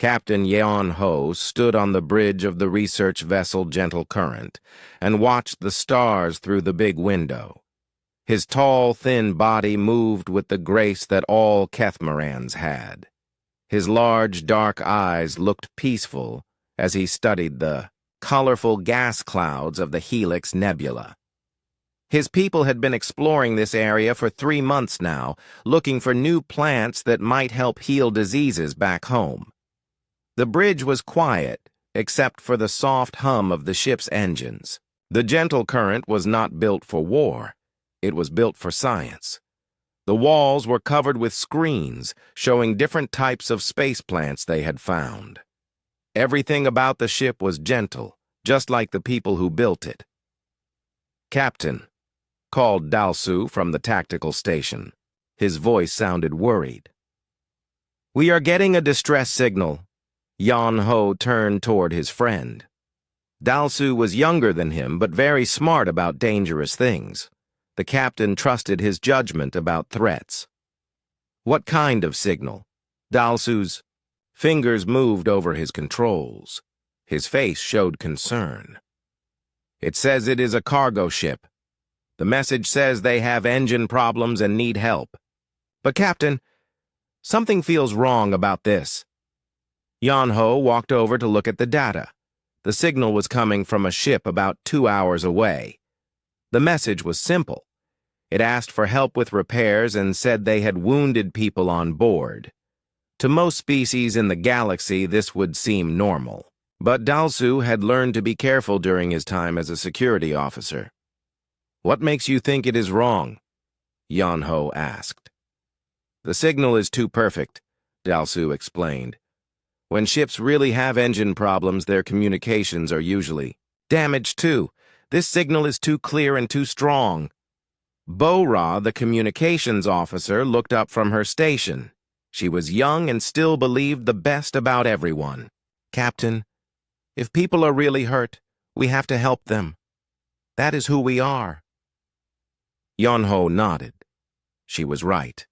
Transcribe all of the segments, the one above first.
Captain Yeon Ho stood on the bridge of the research vessel Gentle Current and watched the stars through the big window. His tall, thin body moved with the grace that all Kethmarans had. His large, dark eyes looked peaceful as he studied the colorful gas clouds of the Helix Nebula. His people had been exploring this area for 3 months now, looking for new plants that might help heal diseases back home. The bridge was quiet, except for the soft hum of the ship's engines. The Gentle Current was not built for war. It was built for science. The walls were covered with screens showing different types of space plants they had found. Everything about the ship was gentle, just like the people who built it. "Captain," called Dalsu from the tactical station. His voice sounded worried. "We are getting a distress signal." Yeon Ho turned toward his friend. Dalsu was younger than him, but very smart about dangerous things. The captain trusted his judgment about threats. "What kind of signal?" Dalsu's fingers moved over his controls. His face showed concern. "It says it is a cargo ship. The message says they have engine problems and need help. But, Captain, something feels wrong about this." Yeon Ho walked over to look at the data. The signal was coming from a ship about 2 hours away. The message was simple. It asked for help with repairs and said they had wounded people on board. To most species in the galaxy, this would seem normal. But Dalsu had learned to be careful during his time as a security officer. "What makes you think it is wrong?" Yeon Ho asked. "The signal is too perfect," Dalsu explained. "When ships really have engine problems, their communications are usually damaged too. This signal is too clear and too strong." Bo-Ra, the communications officer, looked up from her station. She was young and still believed the best about everyone. "Captain, if people are really hurt, we have to help them. That is who we are." Yeon Ho nodded. She was right.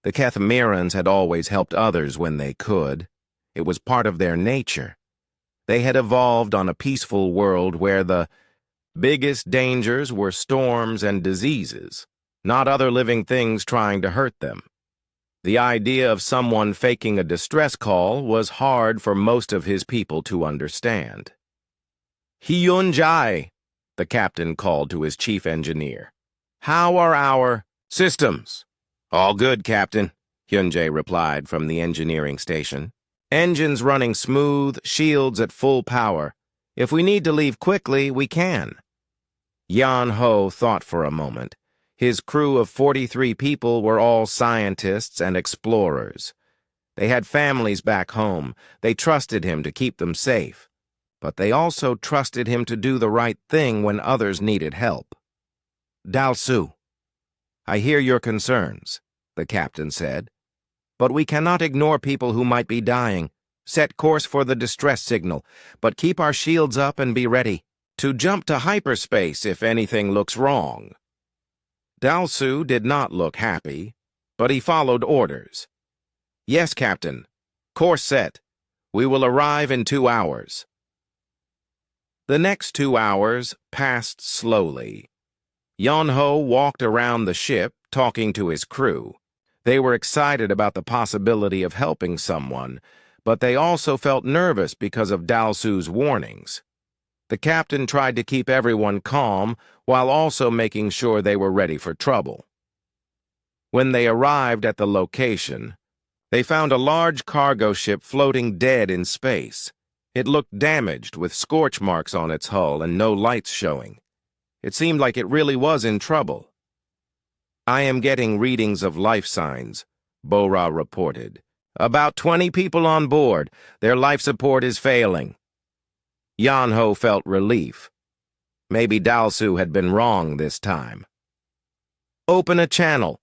The Kethmarans had always helped others when they could. It was part of their nature. They had evolved on a peaceful world where the biggest dangers were storms and diseases, not other living things trying to hurt them. The idea of someone faking a distress call was hard for most of his people to understand. "Hyun-jae," the captain called to his chief engineer. "How are our systems?" "All good, Captain," Hyun-jae replied from the engineering station. "Engines running smooth, shields at full power. If we need to leave quickly, we can." Yeon Ho thought for a moment. His crew of 43 people were all scientists and explorers. They had families back home. They trusted him to keep them safe. But they also trusted him to do the right thing when others needed help. "Dalsu, I hear your concerns," the captain said. "But we cannot ignore people who might be dying. Set course for the distress signal, but keep our shields up and be ready to jump to hyperspace if anything looks wrong." Dalsu did not look happy, but he followed orders. "Yes, Captain. Course set. We will arrive in 2 hours." The next 2 hours passed slowly. Yeon Ho walked around the ship, talking to his crew. They were excited about the possibility of helping someone, but they also felt nervous because of Dalsu's warnings. The captain tried to keep everyone calm while also making sure they were ready for trouble. When they arrived at the location, they found a large cargo ship floating dead in space. It looked damaged with scorch marks on its hull and no lights showing. It seemed like it really was in trouble. "I am getting readings of life signs," Bo-Ra reported. "About 20 people on board. Their life support is failing." Yeon Ho felt relief. Maybe Dalsu had been wrong this time. "Open a channel."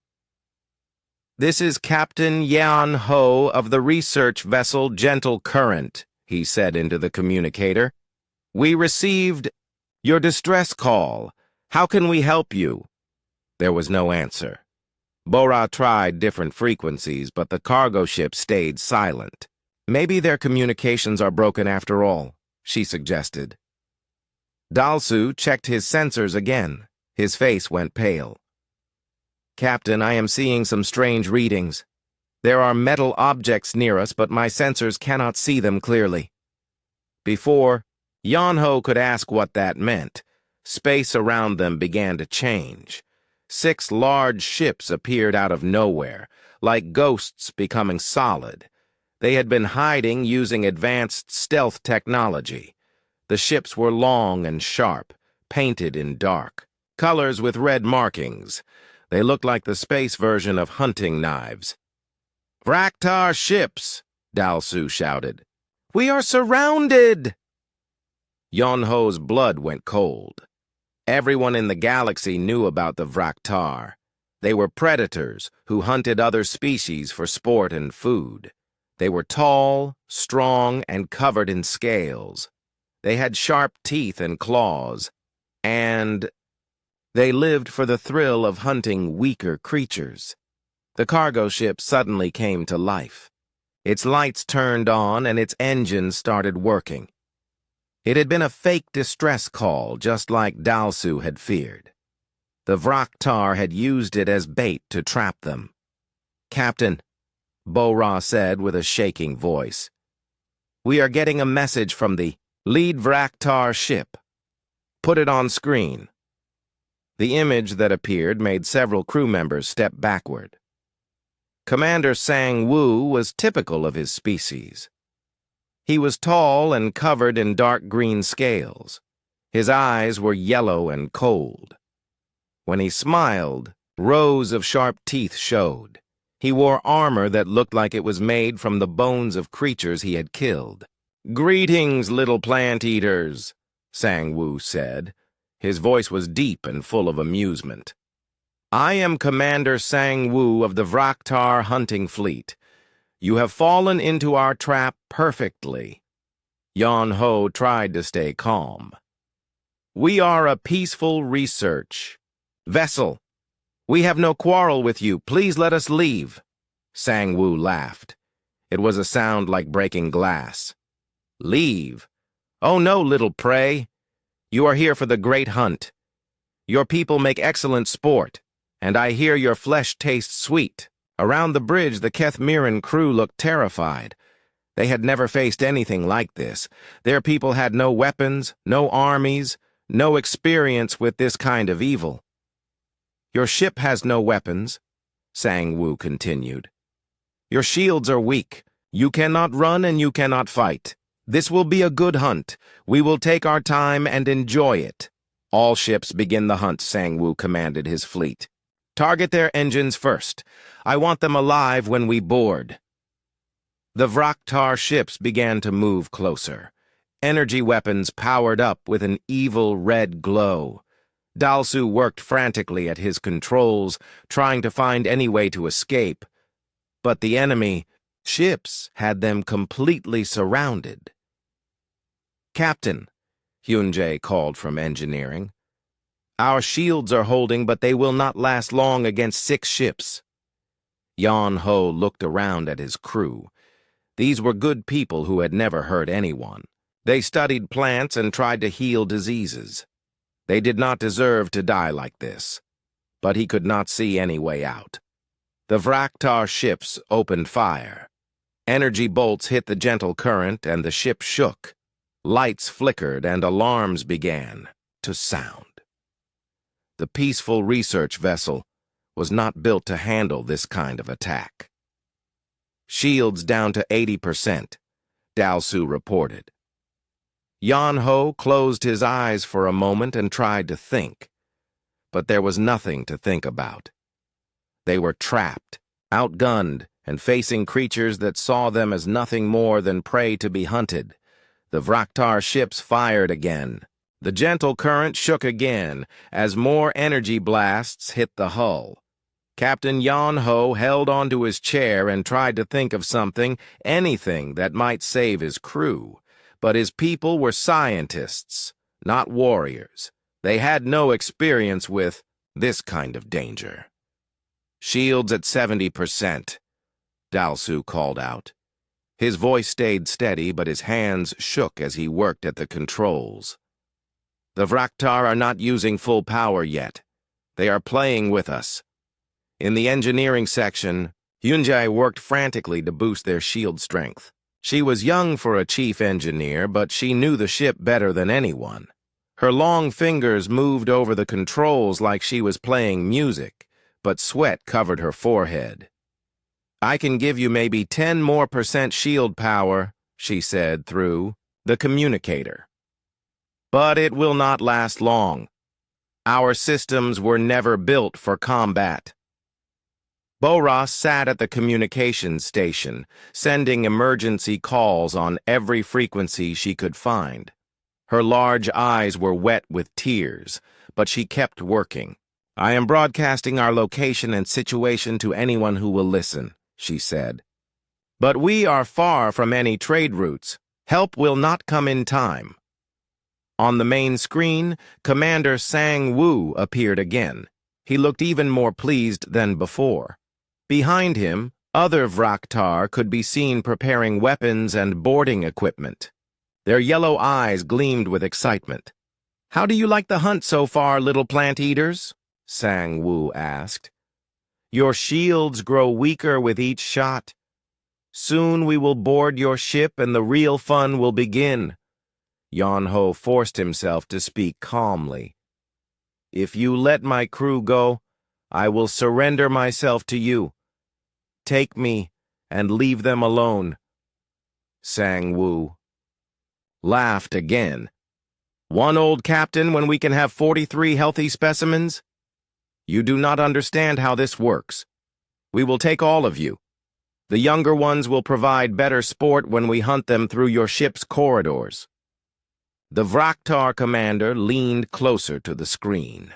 "This is Captain Yeon Ho of the research vessel Gentle Current," he said into the communicator. "We received your distress call. How can we help you?" There was no answer. Bo-Ra tried different frequencies, but the cargo ship stayed silent. Maybe their communications are broken after all, she suggested. Dalsu checked his sensors again. His face went pale. Captain, I am seeing some strange readings. There are metal objects near us, but my sensors cannot see them clearly. Before Yanho could ask what that meant, space around them began to change. 6 large ships appeared out of nowhere, like ghosts becoming solid. They had been hiding using advanced stealth technology. The ships were long and sharp, painted in dark colors with red markings. They looked like the space version of hunting knives. "Vraktar ships!" Dalsu shouted. "We are surrounded!" Yonho's blood went cold. Everyone in the galaxy knew about the Vraktar. They were predators who hunted other species for sport and food. They were tall, strong, and covered in scales. They had sharp teeth and claws, and they lived for the thrill of hunting weaker creatures. The cargo ship suddenly came to life. Its lights turned on and its engines started working. It had been a fake distress call, just like Dalsu had feared. The Vraktar had used it as bait to trap them. "Captain," Bo-Ra said with a shaking voice, "we are getting a message from the lead Vraktar ship. Put it on screen." The image that appeared made several crew members step backward. Commander Sang-Woo was typical of his species. He was tall and covered in dark green scales. His eyes were yellow and cold. When he smiled, rows of sharp teeth showed. He wore armor that looked like it was made from the bones of creatures he had killed. "Greetings, little plant-eaters," Sang-Woo said. His voice was deep and full of amusement. "I am Commander Sang-Woo of the Vraktar hunting fleet. You have fallen into our trap perfectly." Yon-Ho tried to stay calm. "We are a peaceful research vessel. We have no quarrel with you. Please let us leave." Sang-Woo laughed. It was a sound like breaking glass. "Leave? Oh no, little prey. You are here for the great hunt. Your people make excellent sport, and I hear your flesh tastes sweet." Around the bridge, the Kethmiran crew looked terrified. They had never faced anything like this. Their people had no weapons, no armies, no experience with this kind of evil. "Your ship has no weapons," Sang-Woo continued. "Your shields are weak. You cannot run and you cannot fight. This will be a good hunt. We will take our time and enjoy it." "All ships begin the hunt," Sang-Woo commanded his fleet. "Target their engines first. I want them alive when we board." The Vraktar ships began to move closer. Energy weapons powered up with an evil red glow. Dalsu worked frantically at his controls, trying to find any way to escape. But the enemy ships had them completely surrounded. "Captain," Hyunjae called from engineering, "our shields are holding, but they will not last long against 6 ships." Yon-Ho looked around at his crew. These were good people who had never hurt anyone. They studied plants and tried to heal diseases. They did not deserve to die like this. But he could not see any way out. The Vraktar ships opened fire. Energy bolts hit the gentle current and the ship shook. Lights flickered and alarms began to sound. The peaceful research vessel was not built to handle this kind of attack. "Shields down to 80%, Dalsu reported. Yon-Ho closed his eyes for a moment and tried to think. But there was nothing to think about. They were trapped, outgunned, and facing creatures that saw them as nothing more than prey to be hunted. The Vraktar ships fired again. The gentle current shook again as more energy blasts hit the hull. Captain Yon-Ho held onto his chair and tried to think of something, anything that might save his crew. But his people were scientists, not warriors. They had no experience with this kind of danger. "Shields at 70%, Dalsu called out. His voice stayed steady, but his hands shook as he worked at the controls. The Vraktar are not using full power yet. They are playing with us. In the engineering section, Hyunjae worked frantically to boost their shield strength. She was young for a chief engineer, but she knew the ship better than anyone. Her long fingers moved over the controls like she was playing music, but sweat covered her forehead. "I can give you maybe 10% more shield power," she said through the communicator. "But it will not last long. Our systems were never built for combat." Boras sat at the communications station, sending emergency calls on every frequency she could find. Her large eyes were wet with tears, but she kept working. "I am broadcasting our location and situation to anyone who will listen," she said. "But we are far from any trade routes. Help will not come in time." On the main screen, Commander Sang-woo appeared again. He looked even more pleased than before. Behind him, other Vraktar could be seen preparing weapons and boarding equipment. Their yellow eyes gleamed with excitement. "How do you like the hunt so far, little plant eaters?" Sang-woo asked. "Your shields grow weaker with each shot. Soon we will board your ship and the real fun will begin." Yeon-ho forced himself to speak calmly. "If you let my crew go, I will surrender myself to you. Take me and leave them alone." Sang-woo laughed again. "One old captain when we can have 43 healthy specimens? You do not understand how this works. We will take all of you. The younger ones will provide better sport when we hunt them through your ship's corridors." The Vraktar commander leaned closer to the screen.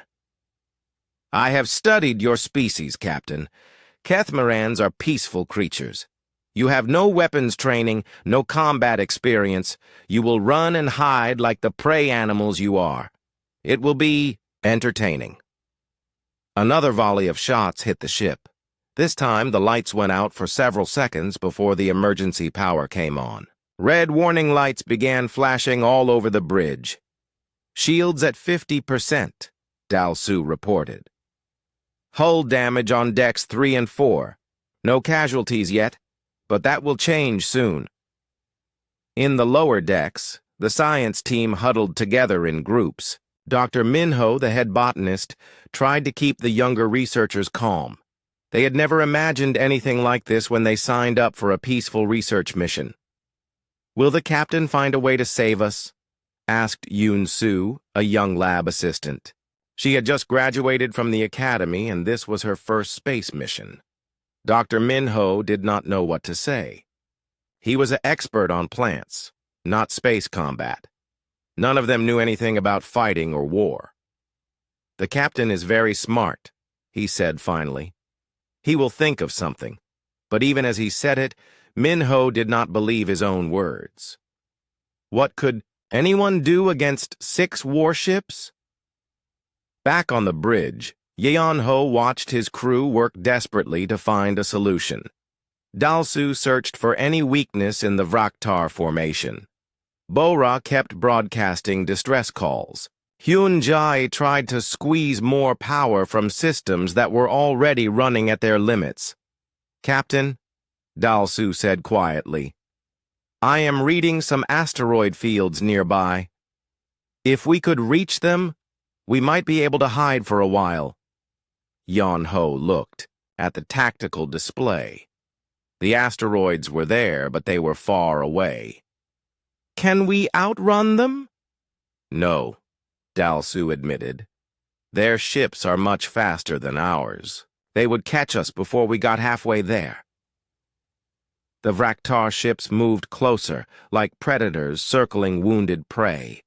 "I have studied your species, Captain. Kethmarans are peaceful creatures. You have no weapons training, no combat experience. You will run and hide like the prey animals you are. It will be entertaining." Another volley of shots hit the ship. This time, the lights went out for several seconds before the emergency power came on. Red warning lights began flashing all over the bridge. "Shields at 50%, Dalsu reported. "Hull damage on decks 3 and 4. No casualties yet, but that will change soon." In the lower decks, the science team huddled together in groups. Dr. Minho, the head botanist, tried to keep the younger researchers calm. They had never imagined anything like this when they signed up for a peaceful research mission. "Will the captain find a way to save us?" asked Yoon-soo, a young lab assistant. She had just graduated from the academy, and this was her first space mission. Dr. Minho did not know what to say. He was an expert on plants, not space combat. None of them knew anything about fighting or war. "The captain is very smart," he said finally. "He will think of something." But even as he said it, Minho did not believe his own words. What could anyone do against 6 warships? Back on the bridge, Yeon-ho watched his crew work desperately to find a solution. Dalsu searched for any weakness in the Vraktar formation. Bora kept broadcasting distress calls. Hyun-jae tried to squeeze more power from systems that were already running at their limits. "Captain," Dalsu said quietly, "I am reading some asteroid fields nearby. If we could reach them, we might be able to hide for a while." Yeon-ho looked at the tactical display. The asteroids were there, but they were far away. "Can we outrun them?" "No," Dalsu admitted. "Their ships are much faster than ours. They would catch us before we got halfway there." The Vraktar ships moved closer, like predators circling wounded prey.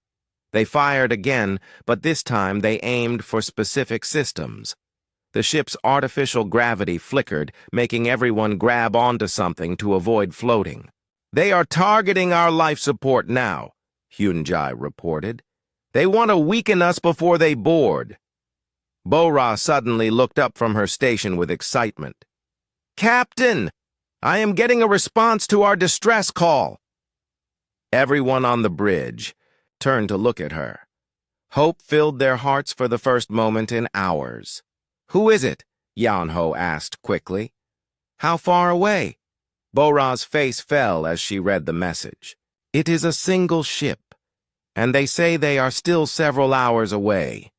They fired again, but this time they aimed for specific systems. The ship's artificial gravity flickered, making everyone grab onto something to avoid floating. "They are targeting our life support now," Hyun-jae reported. "They want to weaken us before they board." Bora suddenly looked up from her station with excitement. "Captain!" I am getting a response to our distress call. Everyone on the bridge turned to look at her. Hope filled their hearts for the first moment in hours. Who is it? Yan-Ho asked quickly. How far away? Bo-Ra's face fell as she read the message. It is a single ship, and they say they are still several hours away.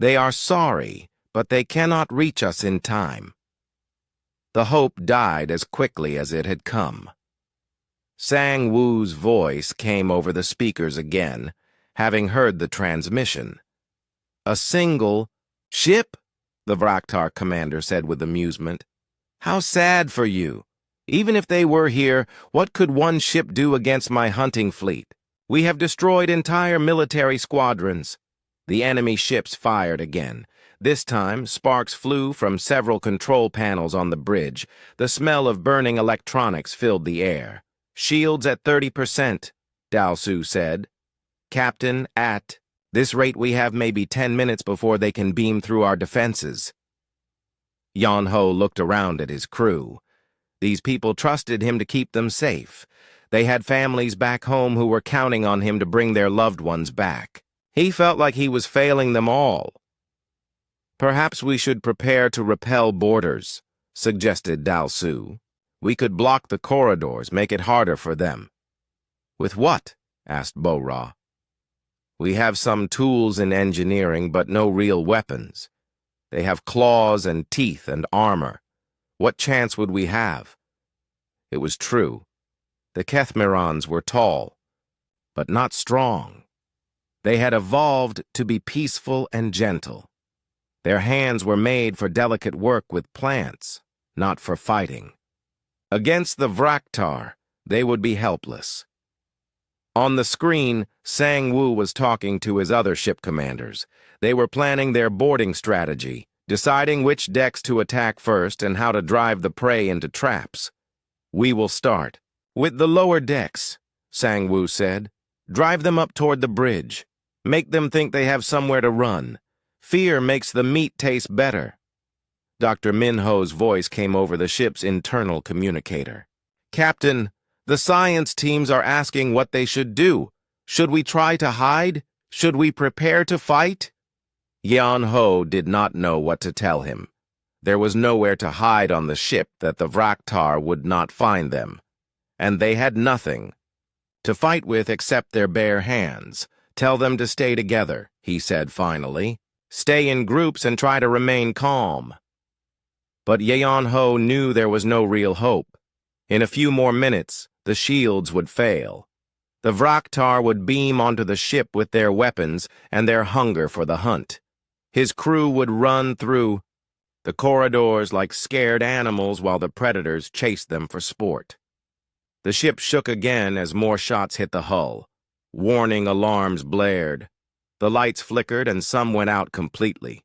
They are sorry, but they cannot reach us in time. The hope died as quickly as it had come. Sang-Woo's voice came over the speakers again, having heard the transmission. A single ship? The Vraktar commander said with amusement. How sad for you. Even if they were here, what could one ship do against my hunting fleet? We have destroyed entire military squadrons. The enemy ships fired again. This time, sparks flew from several control panels on the bridge. The smell of burning electronics filled the air. Shields at 30%, Dao-Su said. Captain, at this rate we have maybe 10 minutes before they can beam through our defenses. Yan-Ho looked around at his crew. These people trusted him to keep them safe. They had families back home who were counting on him to bring their loved ones back. He felt like he was failing them all. Perhaps we should prepare to repel boarders, suggested Dao-Su. We could block the corridors, make it harder for them. With what? Asked Bo-Ra. We have some tools in engineering, but no real weapons. They have claws and teeth and armor. What chance would we have? It was true. The Kethmirans were tall, but not strong. They had evolved to be peaceful and gentle. Their hands were made for delicate work with plants, not for fighting. Against the Vraktar, they would be helpless. On the screen, Sang-Woo was talking to his other ship commanders. They were planning their boarding strategy, deciding which decks to attack first and how to drive the prey into traps. We will start with the lower decks, Sang-Woo said. Drive them up toward the bridge. Make them think they have somewhere to run. Fear makes the meat taste better. Dr. Minho's voice came over the ship's internal communicator. Captain, the science teams are asking what they should do. Should we try to hide? Should we prepare to fight? Yan-Ho did not know what to tell him. There was nowhere to hide on the ship that the Vraktar would not find them. And they had nothing to fight with except their bare hands. Tell them to stay together, he said finally. Stay in groups and try to remain calm. But Yan-Ho knew there was no real hope. In a few more minutes, the shields would fail. The Vraktar would beam onto the ship with their weapons and their hunger for the hunt. His crew would run through the corridors like scared animals while the predators chased them for sport. The ship shook again as more shots hit the hull. Warning alarms blared. The lights flickered and some went out completely.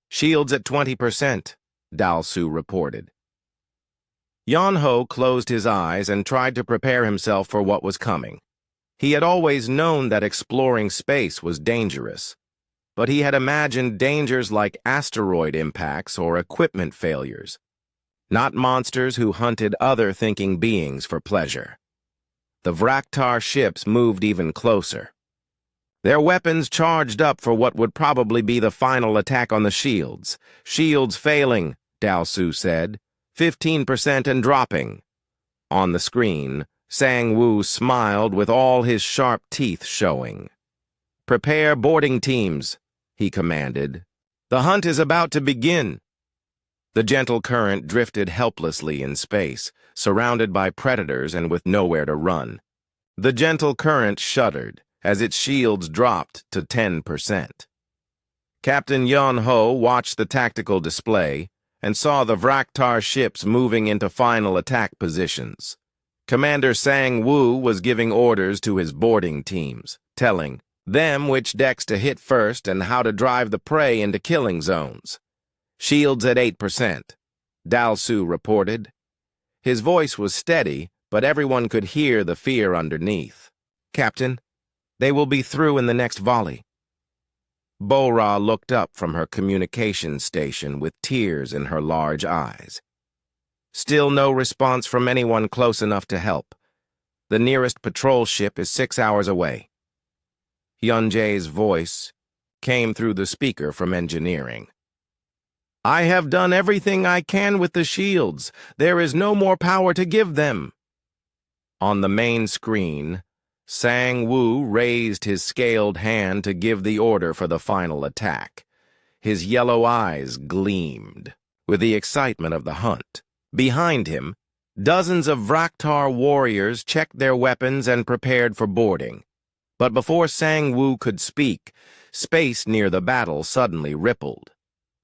Shields at 20%, Dao-Su reported. Yan-Ho closed his eyes and tried to prepare himself for what was coming. He had always known that exploring space was dangerous, but he had imagined dangers like asteroid impacts or equipment failures, not monsters who hunted other thinking beings for pleasure. The Vraktar ships moved even closer. Their weapons charged up for what would probably be the final attack on the shields. Shields failing, Dao-Su said. 15% and dropping. On the screen, Sang-Woo smiled with all his sharp teeth showing. Prepare boarding teams, he commanded. The hunt is about to begin. The gentle current drifted helplessly in space, surrounded by predators and with nowhere to run. The gentle current shuddered as its shields dropped to 10%. Captain Yan-Ho watched the tactical display and saw the Vraktar ships moving into final attack positions. Commander Sang-Woo was giving orders to his boarding teams, telling them which decks to hit first and how to drive the prey into killing zones. Shields at 8%, Dao-Su reported. His voice was steady, but everyone could hear the fear underneath. Captain, they will be through in the next volley. Bo-Ra looked up from her communication station with tears in her large eyes. Still no response from anyone close enough to help. The nearest patrol ship is 6 hours away. Hyunjae's voice came through the speaker from engineering. I have done everything I can with the shields. There is no more power to give them. On the main screen, Sang-woo raised his scaled hand to give the order for the final attack. His yellow eyes gleamed with the excitement of the hunt. Behind him, dozens of Vraktar warriors checked their weapons and prepared for boarding. But before Sang-woo could speak, space near the battle suddenly rippled.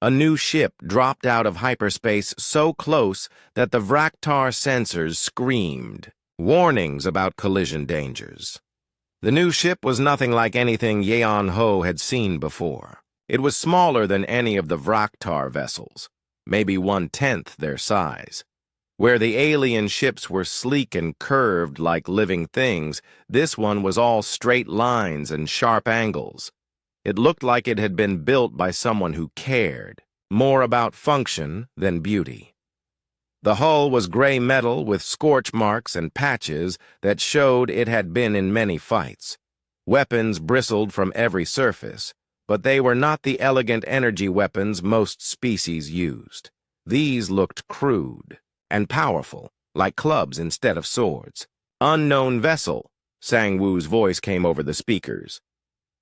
A new ship dropped out of hyperspace so close that the Vraktar sensors screamed warnings about collision dangers. The new ship was nothing like anything Yeon-ho had seen before. It was smaller than any of the Vraktar vessels, maybe 1/10 their size. Where the alien ships were sleek and curved like living things, this one was all straight lines and sharp angles. It looked like it had been built by someone who cared, more about function than beauty. The hull was gray metal with scorch marks and patches that showed it had been in many fights. Weapons bristled from every surface, but they were not the elegant energy weapons most species used. These looked crude and powerful, like clubs instead of swords. Unknown vessel, Sang-woo's voice came over the speakers.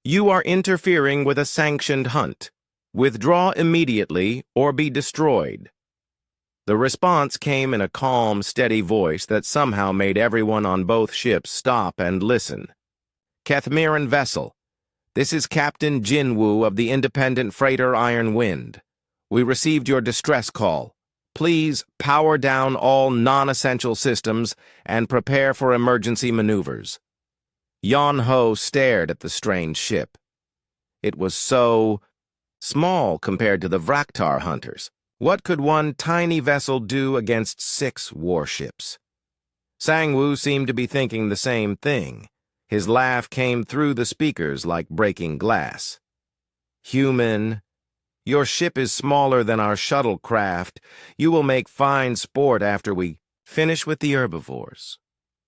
You are interfering with a sanctioned hunt. Withdraw immediately or be destroyed. The response came in a calm, steady voice that somehow made everyone on both ships stop and listen. Kethmiran vessel, this is Captain Jin-woo of the independent freighter Iron Wind. We received your distress call. Please power down all non-essential systems and prepare for emergency maneuvers. Yeon-ho stared at the strange ship. It was so small compared to the Vraktar hunters. What could one tiny vessel do against 6 warships? Sang-woo seemed to be thinking the same thing. His laugh came through the speakers like breaking glass. Human, your ship is smaller than our shuttlecraft. You will make fine sport after we finish with the herbivores.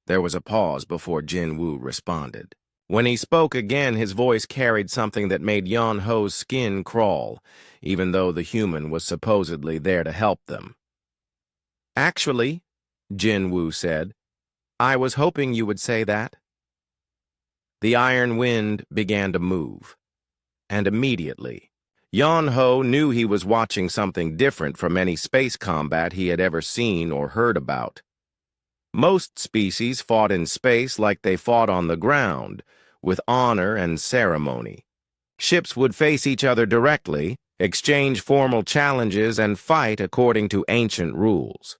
There was a pause before Jin-woo responded. When he spoke again, his voice carried something that made Yeon-ho's skin crawl, even though the human was supposedly there to help them. Actually, Jin-woo said, I was hoping you would say that. The Iron Wind began to move, and immediately, Yeon-ho knew he was watching something different from any space combat he had ever seen or heard about. Most species fought in space like they fought on the ground, with honor and ceremony. Ships would face each other directly, exchange formal challenges, and fight according to ancient rules.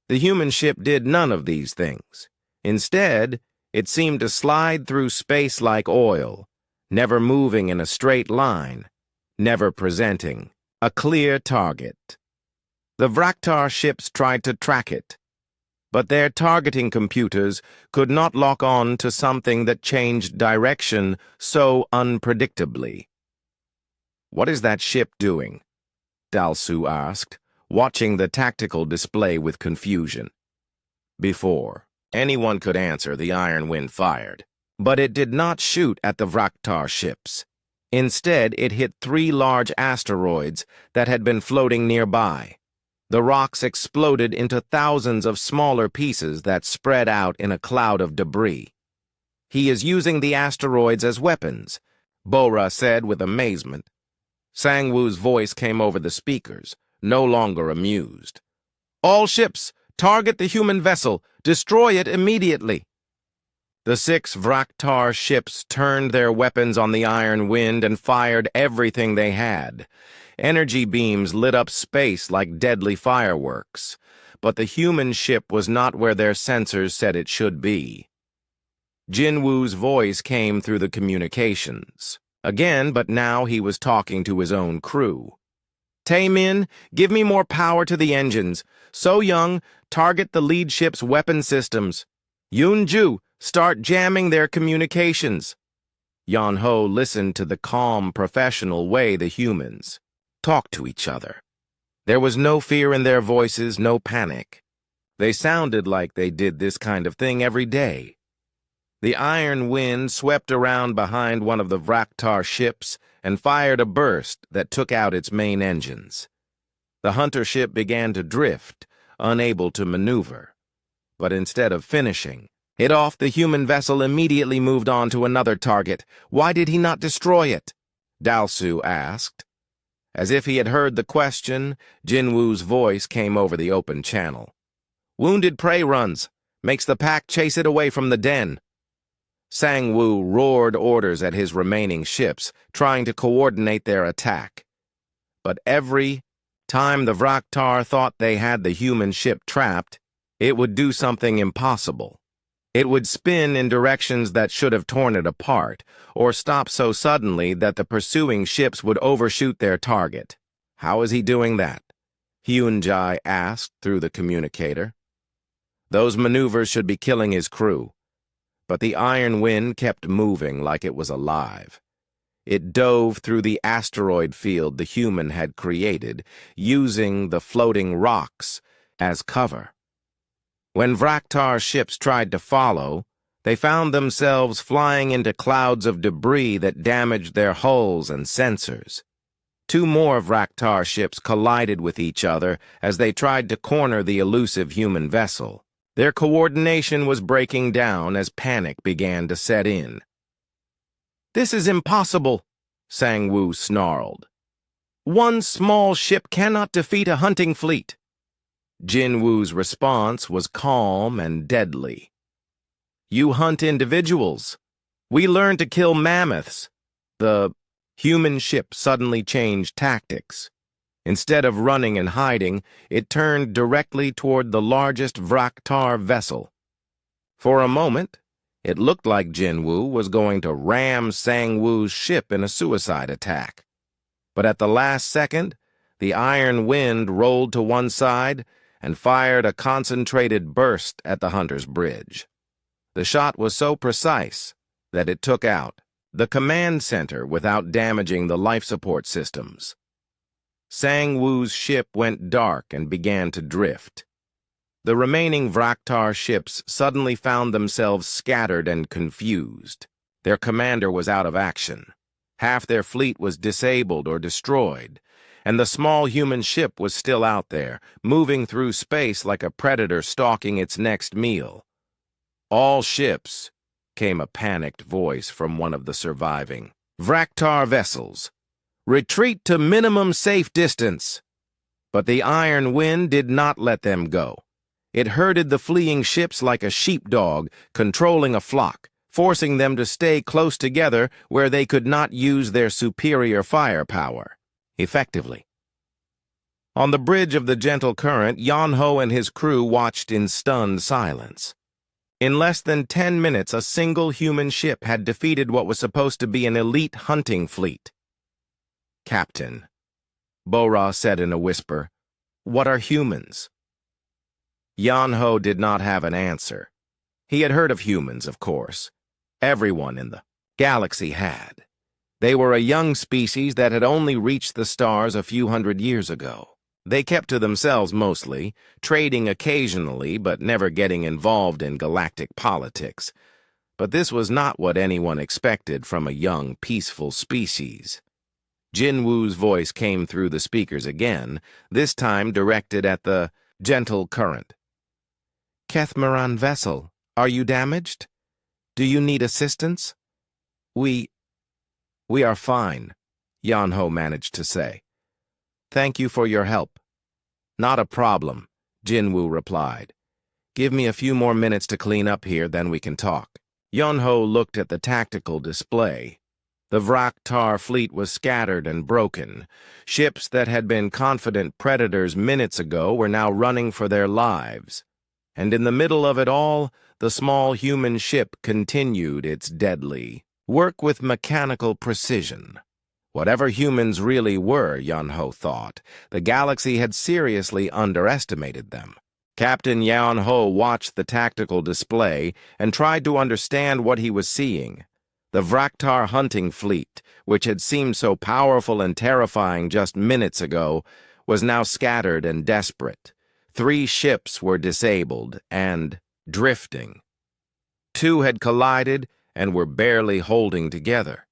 The human ship did none of these things. Instead, it seemed to slide through space like oil, never moving in a straight line, never presenting a clear target. The Vraktar ships tried to track it, but their targeting computers could not lock on to something that changed direction so unpredictably. What is that ship doing? Dal-su asked, watching the tactical display with confusion. Before anyone could answer, the Iron Wind fired, but it did not shoot at the Vraktar ships. Instead, it hit 3 large asteroids that had been floating nearby. The rocks exploded into thousands of smaller pieces that spread out in a cloud of debris. He is using the asteroids as weapons, Bora said with amazement. Sang-woo's voice came over the speakers, no longer amused. All ships, target the human vessel, destroy it immediately. The 6 Vraktar ships turned their weapons on the Iron Wind and fired everything they had. Energy beams lit up space like deadly fireworks, but the human ship was not where their sensors said it should be. Jin-woo's voice came through the communications. Again, but now he was talking to his own crew. Taemin, give me more power to the engines. So-young, target the lead ship's weapon systems. Yoon-ju, start jamming their communications. Yeon-ho listened to the calm, professional way the humans talk to each other. There was no fear in their voices, no panic. They sounded like they did this kind of thing every day. The iron wind swept around behind one of the Vraktar ships and fired a burst that took out its main engines. The hunter ship began to drift, unable to maneuver. But instead of finishing it off, the human vessel immediately moved on to another target. Why did he not destroy it? Dalsu asked. As if he had heard the question, Jinwoo's voice came over the open channel. Wounded prey runs. Makes the pack chase it away from the den. Sang-Woo roared orders at his remaining ships, trying to coordinate their attack. But every time the Vraktar thought they had the human ship trapped, it would do something impossible. It would spin in directions that should have torn it apart, or stop so suddenly that the pursuing ships would overshoot their target. How is he doing that? Hyun-Jae asked through the communicator. Those maneuvers should be killing his crew. But the iron wind kept moving like it was alive. It dove through the asteroid field the human had created, using the floating rocks as cover. When Vraktar ships tried to follow, they found themselves flying into clouds of debris that damaged their hulls and sensors. Two more Vraktar ships collided with each other as they tried to corner the elusive human vessel. Their coordination was breaking down as panic began to set in. This is impossible, Sang-Woo snarled. One small ship cannot defeat a hunting fleet. Jinwoo's response was calm and deadly. You hunt individuals. We learned to kill mammoths. The human ship suddenly changed tactics. Instead of running and hiding, it turned directly toward the largest Vraktar vessel. For a moment, it looked like Jinwoo was going to ram Sang-Woo's ship in a suicide attack. But at the last second, the iron wind rolled to one side and fired a concentrated burst at the hunter's bridge. The shot was so precise that it took out the command center without damaging the life support systems. Sang-Woo's ship went dark and began to drift. The remaining Vraktar ships suddenly found themselves scattered and confused. Their commander was out of action. Half their fleet was disabled or destroyed, and the small human ship was still out there, moving through space like a predator stalking its next meal. All ships, came a panicked voice from one of the surviving Vraktar vessels. Retreat to minimum safe distance. But the iron wind did not let them go. It herded the fleeing ships like a sheepdog, controlling a flock, forcing them to stay close together where they could not use their superior firepower effectively. On the bridge of the gentle current, Yeon-ho and his crew watched in stunned silence. In less than 10 minutes, a single human ship had defeated what was supposed to be an elite hunting fleet. Captain, Bo-Ra said in a whisper, what are humans? Yeon-ho did not have an answer. He had heard of humans, of course. Everyone in the galaxy had. They were a young species that had only reached the stars a few hundred years ago. They kept to themselves mostly, trading occasionally but never getting involved in galactic politics. But this was not what anyone expected from a young, peaceful species. Jinwoo's voice came through the speakers again, this time directed at the gentle current. Kethmaran vessel, are you damaged? Do you need assistance? We are fine, Yeon-ho managed to say. Thank you for your help. Not a problem, Jinwoo replied. Give me a few more minutes to clean up here, then we can talk. Yeon-ho looked at the tactical display. The Vraktar fleet was scattered and broken. Ships that had been confident predators minutes ago were now running for their lives. And in the middle of it all, the small human ship continued its deadly work with mechanical precision. Whatever humans really were, Yeon-ho thought, the galaxy had seriously underestimated them. Captain Yeon-ho watched the tactical display and tried to understand what he was seeing. The Vraktar hunting fleet, which had seemed so powerful and terrifying just minutes ago, was now scattered and desperate. 3 ships were disabled and drifting. 2 had collided and were barely holding together.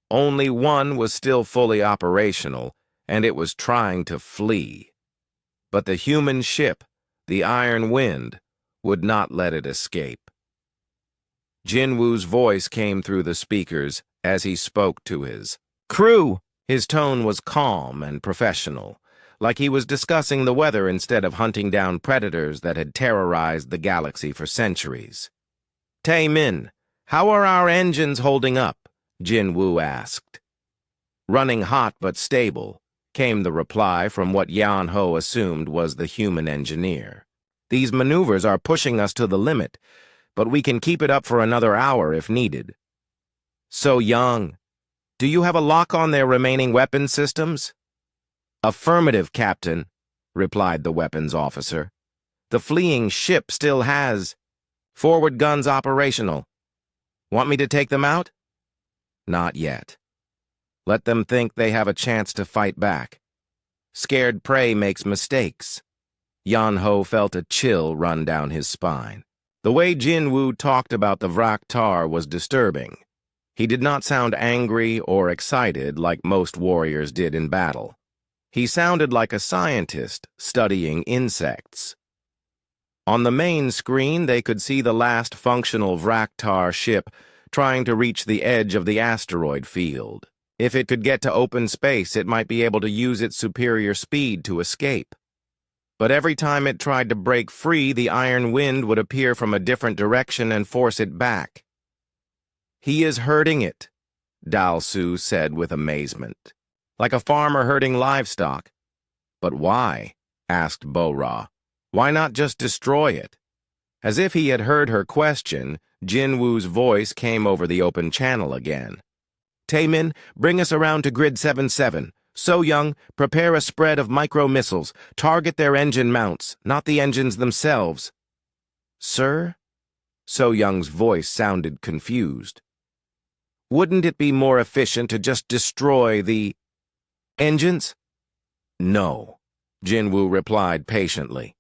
Only 1 was still fully operational, and it was trying to flee. But the human ship, the Iron Wind, would not let it escape. Jinwoo's voice came through the speakers as he spoke to his crew. His tone was calm and professional, like he was discussing the weather instead of hunting down predators that had terrorized the galaxy for centuries. "Tae-min, how are our engines holding up?" Jinwoo asked. "Running hot but stable," came the reply from what Yan-Ho assumed was the human engineer. "These maneuvers are pushing us to the limit, but we can keep it up for another hour if needed." "So Young, do you have a lock on their remaining weapon systems?" "Affirmative, Captain," replied the weapons officer. "The fleeing ship still has forward guns operational. Want me to take them out?" "Not yet. Let them think they have a chance to fight back. Scared prey makes mistakes." Yan-Ho felt a chill run down his spine. The way Jinwoo talked about the Vraktar was disturbing. He did not sound angry or excited like most warriors did in battle. He sounded like a scientist studying insects. On the main screen, they could see the last functional Vraktar ship trying to reach the edge of the asteroid field. If it could get to open space, it might be able to use its superior speed to escape. But every time it tried to break free, the Iron Wind would appear from a different direction and force it back. "He is herding it," Dal-Su said with amazement. "Like a farmer herding livestock." "But why?" asked Bo-Ra. "Why not just destroy it?" As if he had heard her question, Jinwoo's voice came over the open channel again. "Tae-min, bring us around to grid 77. So Young, prepare a spread of micro-missiles. Target their engine mounts, not the engines themselves." "Sir?" So Young's voice sounded confused. "Wouldn't it be more efficient to just destroy the engines?" "No," Jinwoo replied patiently.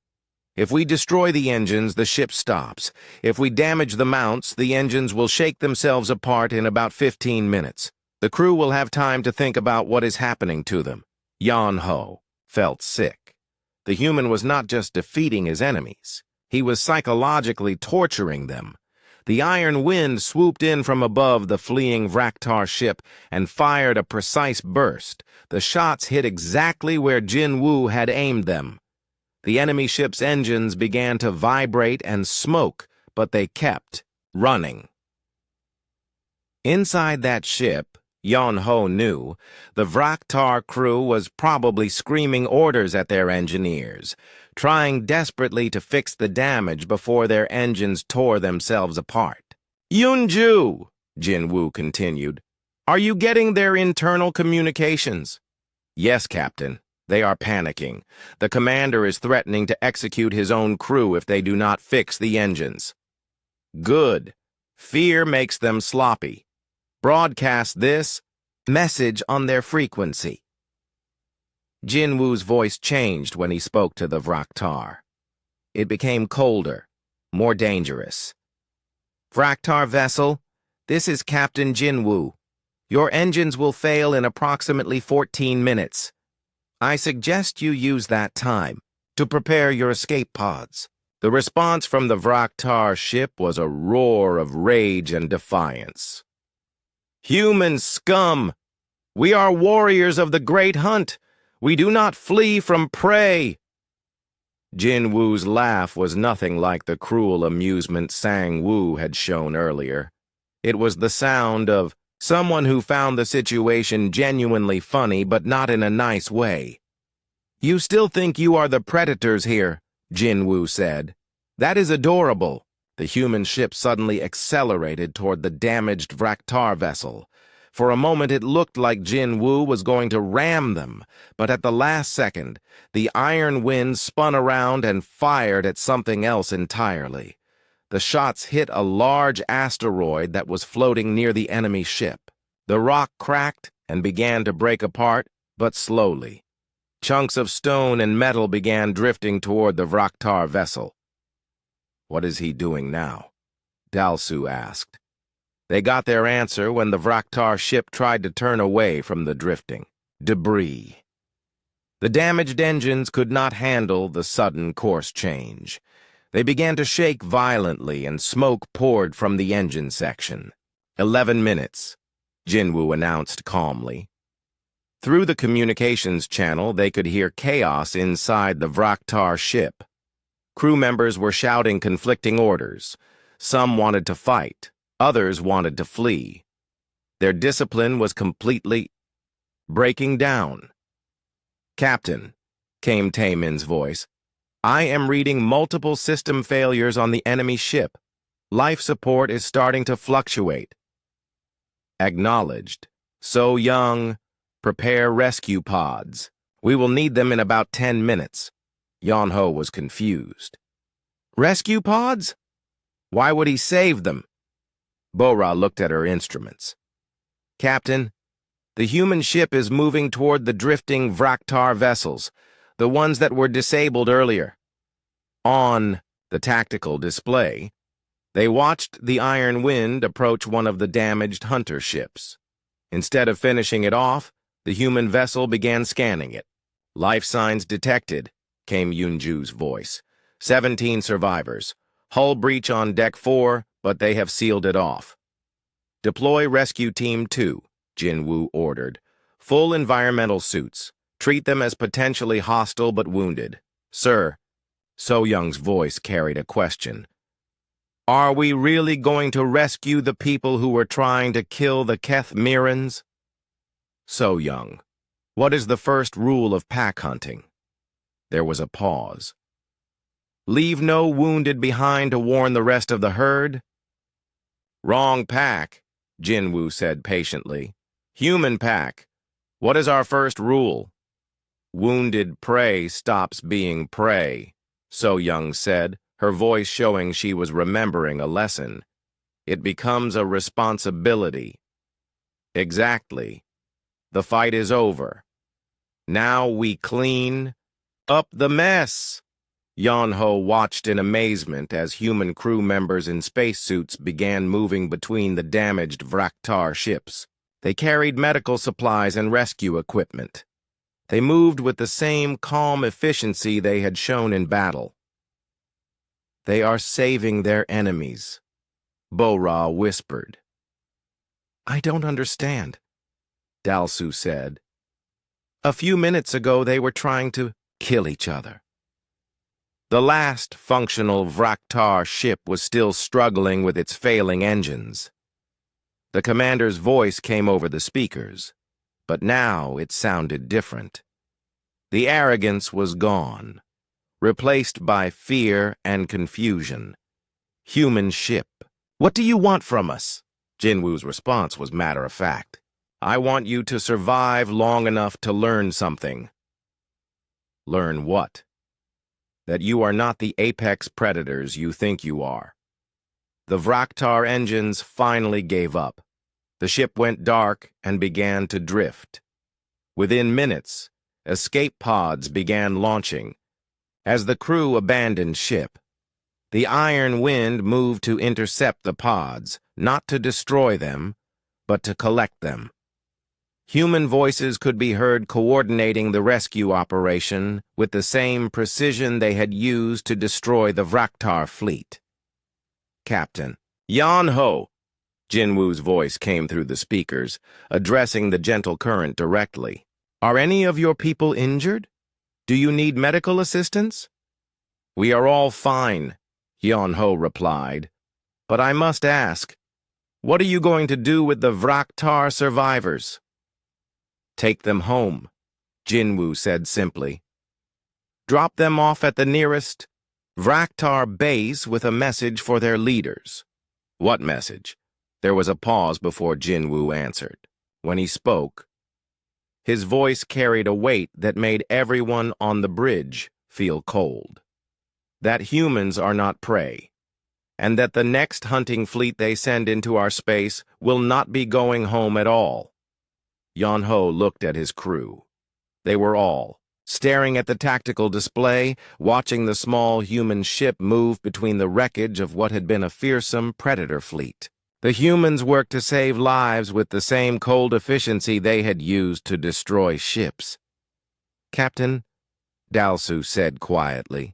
"If we destroy the engines, the ship stops. If we damage the mounts, the engines will shake themselves apart in about 15 minutes. The crew will have time to think about what is happening to them." Yan-Ho felt sick. The human was not just defeating his enemies. He was psychologically torturing them. The Iron Wind swooped in from above the fleeing Vraktar ship and fired a precise burst. The shots hit exactly where Jinwoo had aimed them. The enemy ship's engines began to vibrate and smoke, but they kept running. Inside that ship, Yan-Ho knew, the Vraktar crew was probably screaming orders at their engineers, trying desperately to fix the damage before their engines tore themselves apart. "Yunju," Jinwoo continued, "are you getting their internal communications?" "Yes, Captain. They are panicking. The commander is threatening to execute his own crew if they do not fix the engines." "Good. Fear makes them sloppy. Broadcast this message on their frequency." Jinwoo's voice changed when he spoke to the Vraktar. It became colder, more dangerous. "Vraktar vessel, this is Captain Jinwoo. Your engines will fail in approximately 14 minutes. I suggest you use that time to prepare your escape pods." The response from the Vraktar ship was a roar of rage and defiance. "Human scum! We are warriors of the Great Hunt. We do not flee from prey." Jinwoo's laugh was nothing like the cruel amusement Sang-Woo had shown earlier. It was the sound of someone who found the situation genuinely funny, but not in a nice way. "You still think you are the predators here," Jinwoo said. "That is adorable." The human ship suddenly accelerated toward the damaged Vraktar vessel. For a moment it looked like Jinwoo was going to ram them, but at the last second, the Iron Wind spun around and fired at something else entirely. The shots hit a large asteroid that was floating near the enemy ship. The rock cracked and began to break apart, but slowly. Chunks of stone and metal began drifting toward the Vraktar vessel. "What is he doing now?" Dalsu asked. They got their answer when the Vraktar ship tried to turn away from the drifting debris. The damaged engines could not handle the sudden course change. They began to shake violently and smoke poured from the engine section. 11 minutes, Jinwoo announced calmly. Through the communications channel, they could hear chaos inside the Vraktar ship. Crew members were shouting conflicting orders. Some wanted to fight, others wanted to flee. Their discipline was completely breaking down. "Captain," came Taemin's voice, "I am reading multiple system failures on the enemy ship. Life support is starting to fluctuate." "Acknowledged. So Young, prepare rescue pods. We will need them in about 10 minutes. Yeonho was confused. "Rescue pods? Why would he save them?" Bora looked at her instruments. "Captain, the human ship is moving toward the drifting Vraktar vessels, the ones that were disabled earlier." On the tactical display, they watched the Iron Wind approach one of the damaged hunter ships. Instead of finishing it off, the human vessel began scanning it. "Life signs detected," came Yunju's voice. 17 survivors. Hull breach on Deck 4, but they have sealed it off. "Deploy Rescue Team 2, Jinwoo ordered. "Full environmental suits. Treat them as potentially hostile but wounded." "Sir," So Young's voice carried a question. "Are we really going to rescue the people who were trying to kill the Keth Mirans?" "So Young, what is the first rule of pack hunting?" There was a pause. "Leave no wounded behind to warn the rest of the herd?" "Wrong pack," Jinwoo said patiently. "Human pack. What is our first rule?" "Wounded prey stops being prey," So Young said, her voice showing she was remembering a lesson. "It becomes a responsibility." "Exactly. The fight is over. Now we clean up the mess." Yeonho watched in amazement as human crew members in spacesuits began moving between the damaged Vraktar ships. They carried medical supplies and rescue equipment. They moved with the same calm efficiency they had shown in battle. "They are saving their enemies," Bora whispered. "I don't understand," Dalsu said. "A few minutes ago they were trying to kill each other." The last functional Vraktar ship was still struggling with its failing engines. The commander's voice came over the speakers, but now it sounded different. The arrogance was gone, replaced by fear and confusion. "Human ship, what do you want from us?" Jinwoo's response was matter-of-fact. "I want you to survive long enough to learn something." "Learn what?" "That you are not the apex predators you think you are." The Vraktar engines finally gave up. The ship went dark and began to drift. Within minutes, escape pods began launching. As the crew abandoned ship, the Iron Wind moved to intercept the pods, not to destroy them, but to collect them. Human voices could be heard coordinating the rescue operation with the same precision they had used to destroy the Vraktar fleet. "Captain." "Yeonho!" Jinwoo's voice came through the speakers, addressing the gentle current directly. "Are any of your people injured? Do you need medical assistance?" "We are all fine," Yeonho replied. "But I must ask, what are you going to do with the Vraktar survivors?" "Take them home," Jinwoo said simply. "Drop them off at the nearest Vraktar base with a message for their leaders." "What message?" There was a pause before Jinwoo answered. When he spoke, his voice carried a weight that made everyone on the bridge feel cold. "That humans are not prey, and that the next hunting fleet they send into our space will not be going home at all." Yeonho looked at his crew. They were all staring at the tactical display, watching the small human ship move between the wreckage of what had been a fearsome predator fleet. The humans worked to save lives with the same cold efficiency they had used to destroy ships. "Captain," Dalsu said quietly,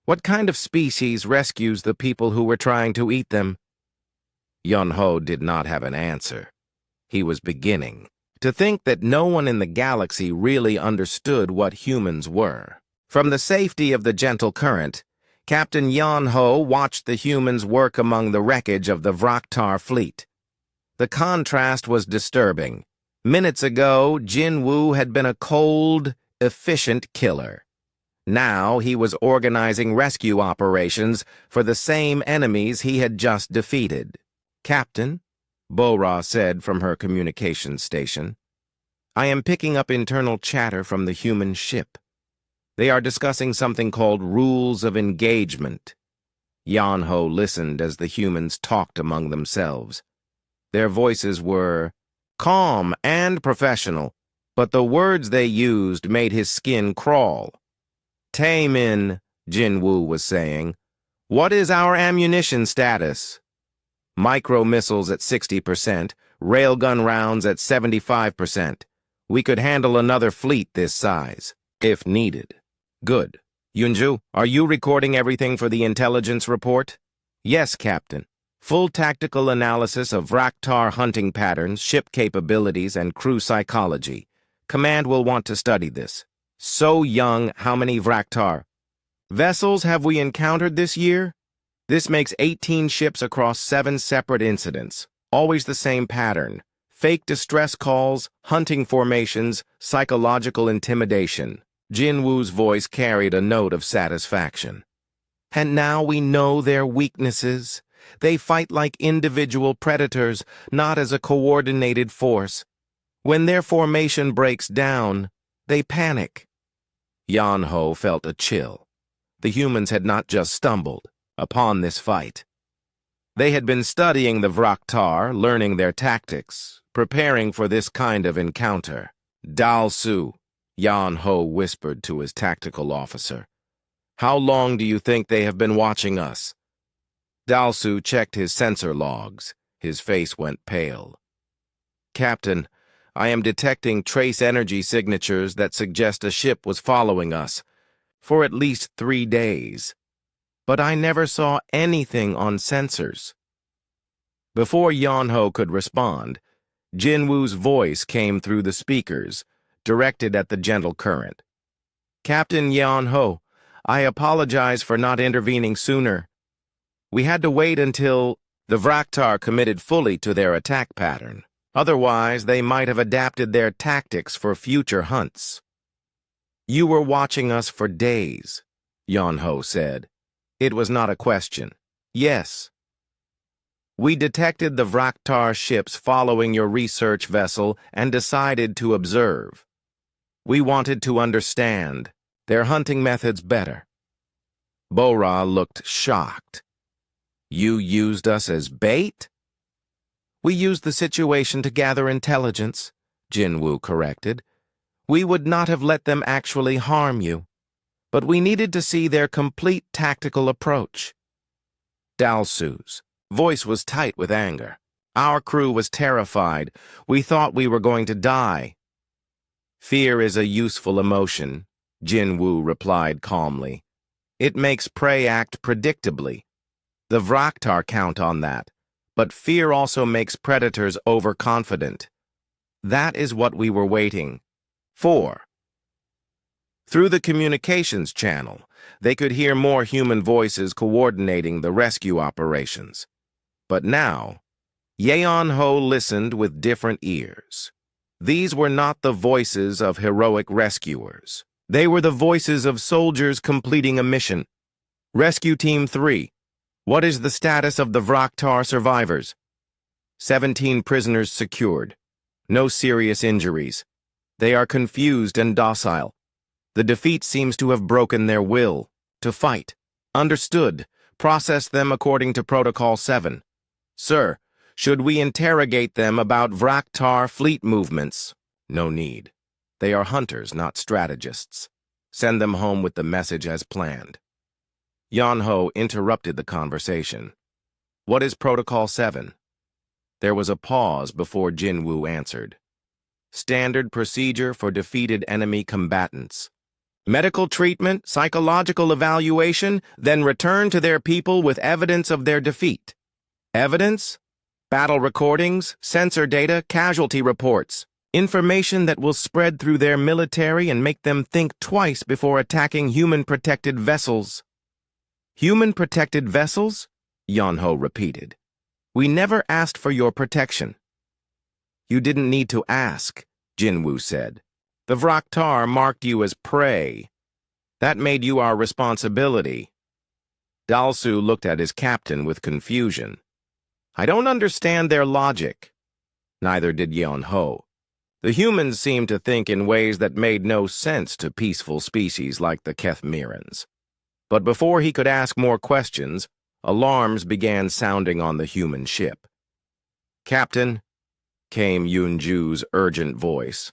"what kind of species rescues the people who were trying to eat them?" Yun-Ho did not have an answer. He was beginning to think that no one in the galaxy really understood what humans were. From the safety of the gentle current, Captain Yun-Ho watched the humans work among the wreckage of the Vraktar fleet. The contrast was disturbing. Minutes ago, Jin-Woo had been a cold, efficient killer. Now he was organizing rescue operations for the same enemies he had just defeated. "Captain," Bo-Ra said from her communications station, "I am picking up internal chatter from the human ship. They are discussing something called rules of engagement." Yun-Ho listened as the humans talked among themselves. Their voices were calm and professional, but the words they used made his skin crawl. "Taemin," Jin-Woo was saying, "what is our ammunition status?" "Micro-missiles at 60%, railgun rounds at 75%. We could handle another fleet this size, if needed." "Good. Yunju, are you recording everything for the intelligence report?" "Yes, Captain. Full tactical analysis of Vraktar hunting patterns, ship capabilities, and crew psychology. Command will want to study this." "So young, how many Vraktar vessels have we encountered this year?" "This makes 18 ships across 7 separate incidents. Always the same pattern. Fake distress calls, hunting formations, psychological intimidation." Jin-Woo's voice carried a note of satisfaction. "And now we know their weaknesses. They fight like individual predators, not as a coordinated force. When their formation breaks down, they panic." Yun-Ho felt a chill. The humans had not just stumbled upon this fight. They had been studying the Vraktar, learning their tactics, preparing for this kind of encounter. "Dalsu," Yun-Ho whispered to his tactical officer, "how long do you think they have been watching us?" Dalsu checked his sensor logs. His face went pale. "Captain, I am detecting trace energy signatures that suggest a ship was following us for at least 3 days. But I never saw anything on sensors." Before Yun-Ho could respond, Jin-Woo's voice came through the speakers, directed at the gentle current. "Captain Yun-Ho, I apologize for not intervening sooner. We had to wait until the Vraktar committed fully to their attack pattern. Otherwise, they might have adapted their tactics for future hunts." "You were watching us for days," Yun-Ho said. It was not a question. "Yes. We detected the Vraktar ships following your research vessel and decided to observe. We wanted to understand their hunting methods better." Bo-Ra looked shocked. "You used us as bait?" "We used the situation to gather intelligence," Jin-Woo corrected. "We would not have let them actually harm you, but we needed to see their complete tactical approach." Dalsu's voice was tight with anger. "Our crew was terrified. We thought we were going to die." "Fear is a useful emotion," Jin-Woo replied calmly. "It makes prey act predictably. The Vraktar count on that, but fear also makes predators overconfident. That is what we were waiting for." Through the communications channel, they could hear more human voices coordinating the rescue operations. But now, Yun-Ho listened with different ears. These were not the voices of heroic rescuers. They were the voices of soldiers completing a mission. "Rescue Team 3, what is the status of the Vraktar survivors?" 17 prisoners secured. No serious injuries. They are confused and docile. The defeat seems to have broken their will to fight. Understood. Process them according to Protocol 7. "Sir, should we interrogate them about Vraktar fleet movements?" "No need. They are hunters, not strategists. Send them home with the message as planned. Yan-Ho interrupted the conversation. What is Protocol 7? There was a pause before Jin-Woo answered. Standard procedure for defeated enemy combatants. Medical treatment, psychological evaluation, then return to their people with evidence of their defeat. Evidence? Battle recordings, sensor data, casualty reports. Information that will spread through their military and make them think twice before attacking human-protected vessels. Human-protected vessels? Yan-Ho repeated. We never asked for your protection. You didn't need to ask, Jin-Woo said. The Vraktar marked you as prey. That made you our responsibility. Dalsu looked at his captain with confusion. I don't understand their logic. Neither did Yan-Ho. The humans seemed to think in ways that made no sense to peaceful species like the Kethmirans. But before he could ask more questions, alarms began sounding on the human ship. Captain, came Yunju's urgent voice.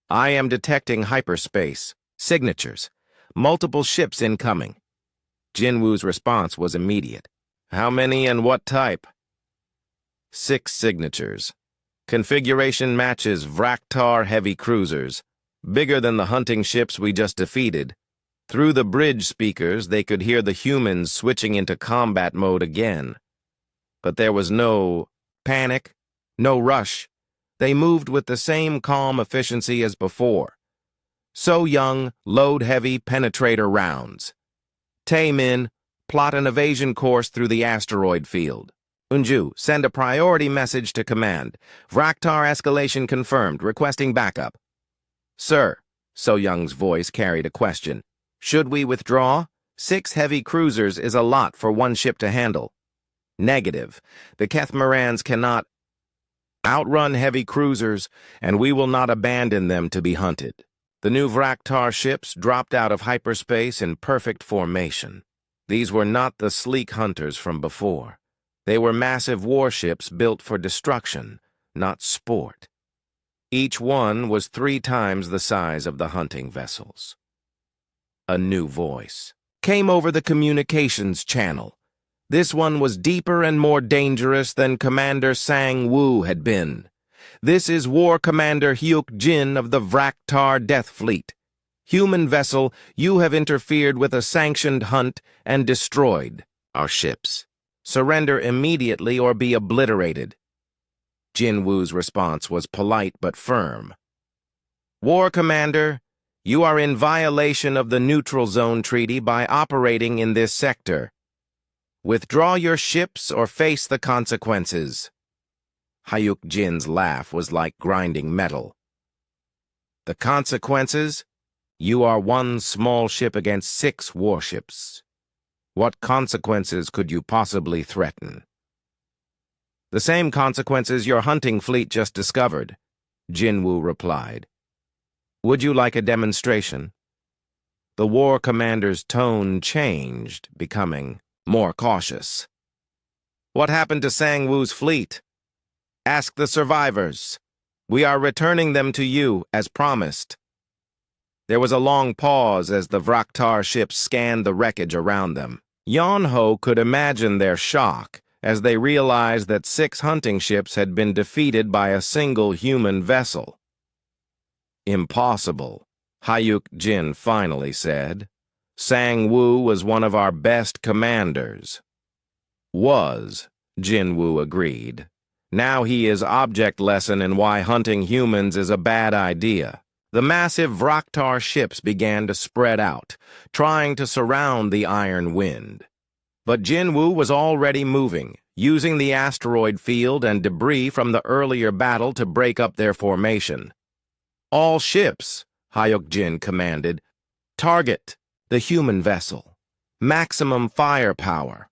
I am detecting hyperspace. Signatures. Multiple ships incoming. Jin-Woo's response was immediate. How many and what type? 6 signatures. Configuration matches Vraktar heavy cruisers, bigger than the hunting ships we just defeated. Through the bridge speakers, they could hear the humans switching into combat mode again. But there was no panic, no rush. They moved with the same calm efficiency as before. So young, load-heavy penetrator rounds. Taemin, plot an evasion course through the asteroid field. Unju, send a priority message to command. Vraktar escalation confirmed, requesting backup. Sir, So Young's voice carried a question. Should we withdraw? 6 heavy cruisers is a lot for one ship to handle. Negative. The Kethmirans cannot outrun heavy cruisers, and we will not abandon them to be hunted. The new Vraktar ships dropped out of hyperspace in perfect formation. These were not the sleek hunters from before. They were massive warships built for destruction, not sport. Each one was 3 times the size of the hunting vessels. A new voice came over the communications channel. This one was deeper and more dangerous than Commander Sang-Woo had been. This is War Commander Hyuk Jin of the Vraktar Death Fleet. Human vessel, you have interfered with a sanctioned hunt and destroyed our ships. Surrender immediately or be obliterated. Jin-Woo's response was polite but firm. War Commander, you are in violation of the Neutral Zone Treaty by operating in this sector. Withdraw your ships or face the consequences. Hyuk Jin's laugh was like grinding metal. The consequences? You are one small ship against 6 warships. What consequences could you possibly threaten? The same consequences your hunting fleet just discovered, Jin-Woo replied. Would you like a demonstration? The war commander's tone changed, becoming more cautious. What happened to Sang-Woo's fleet? Ask the survivors. We are returning them to you, as promised. There was a long pause as the Vraktar ships scanned the wreckage around them. Yan-Ho could imagine their shock as they realized that 6 hunting ships had been defeated by a single human vessel. Impossible, Hyuk Jin finally said. Sang-Woo was one of our best commanders. Was, Jin-Woo agreed. Now he is object lesson in why hunting humans is a bad idea. The massive Vraktar ships began to spread out, trying to surround the Iron Wind. But Jin-Woo was already moving, using the asteroid field and debris from the earlier battle to break up their formation. All ships, Hyuk Jin commanded. Target the human vessel. Maximum firepower.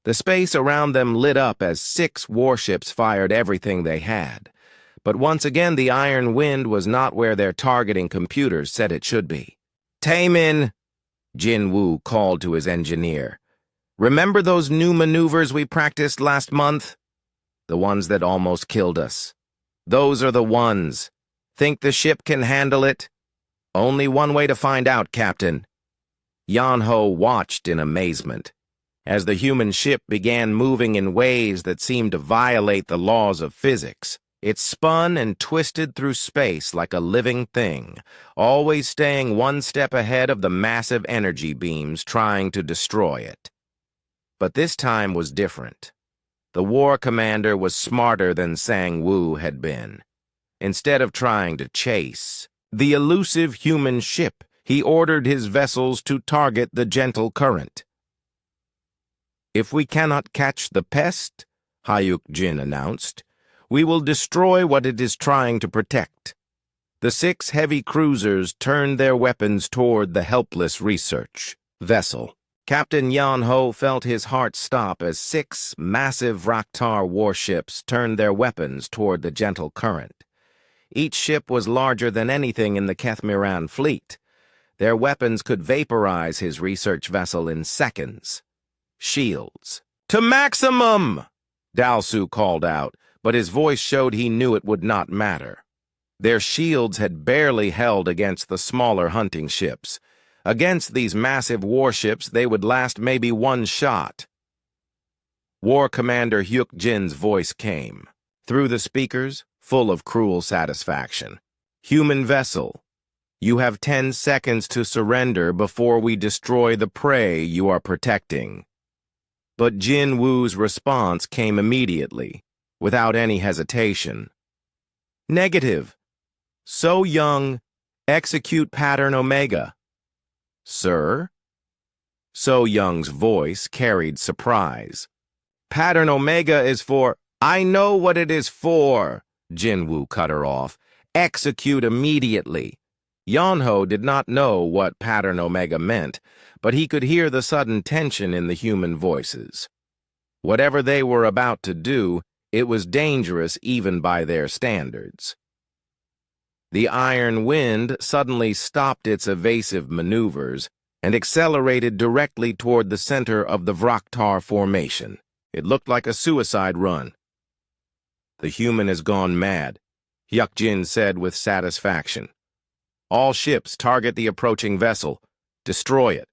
The space around them lit up as 6 warships fired everything they had. But once again, the Iron Wind was not where their targeting computers said it should be. Taemin, Jin-Woo called to his engineer. Remember those new maneuvers we practiced last month? The ones that almost killed us. Those are the ones. Think the ship can handle it? Only one way to find out, Captain. Yan-Ho watched in amazement. As the human ship began moving in ways that seemed to violate the laws of physics, it spun and twisted through space like a living thing, always staying one step ahead of the massive energy beams trying to destroy it. But this time was different. The war commander was smarter than Sang-Woo had been. Instead of trying to chase the elusive human ship, he ordered his vessels to target the gentle current. "If we cannot catch the pest," Hyuk-jin announced, "we will destroy what it is trying to protect." The 6 heavy cruisers turned their weapons toward the helpless research vessel. Captain Yan-Ho felt his heart stop as 6 massive Vraktar warships turned their weapons toward the gentle current. Each ship was larger than anything in the Kethmiran fleet. Their weapons could vaporize his research vessel in seconds. Shields. "To maximum!" Dalsu called out, but his voice showed he knew it would not matter. Their shields had barely held against the smaller hunting ships. Against these massive warships, they would last maybe one shot. War Commander Hyuk-jin's voice came, through the speakers, full of cruel satisfaction. "Human vessel, you have 10 seconds to surrender before we destroy the prey you are protecting." But Jin Woo's response came immediately, without any hesitation. "Negative. So Young, execute pattern Omega." "Sir?" So Young's voice carried surprise. "Pattern Omega is for—" "I know what it is for," Jin Woo cut her off. "Execute immediately." Yan-Ho did not know what pattern Omega meant, but he could hear the sudden tension in the human voices. Whatever they were about to do, it was dangerous even by their standards. The iron wind suddenly stopped its evasive maneuvers and accelerated directly toward the center of the Vraktar formation. It looked like a suicide run. "The human has gone mad," Hyuk-jin said with satisfaction. "All ships target the approaching vessel. Destroy it."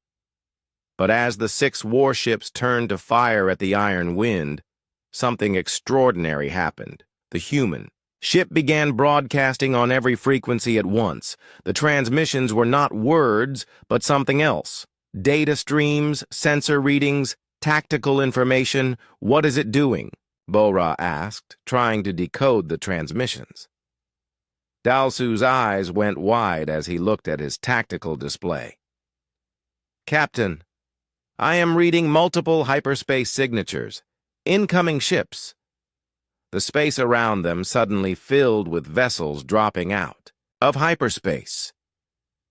But as the 6 warships turned to fire at the iron wind, something extraordinary happened. The human ship began broadcasting on every frequency at once. The transmissions were not words, but something else. Data streams, sensor readings, tactical information. "What is it doing?" Bora asked, trying to decode the transmissions. Dalsu's eyes went wide as he looked at his tactical display. "Captain, I am reading multiple hyperspace signatures. Incoming ships." The space around them suddenly filled with vessels dropping out of hyperspace.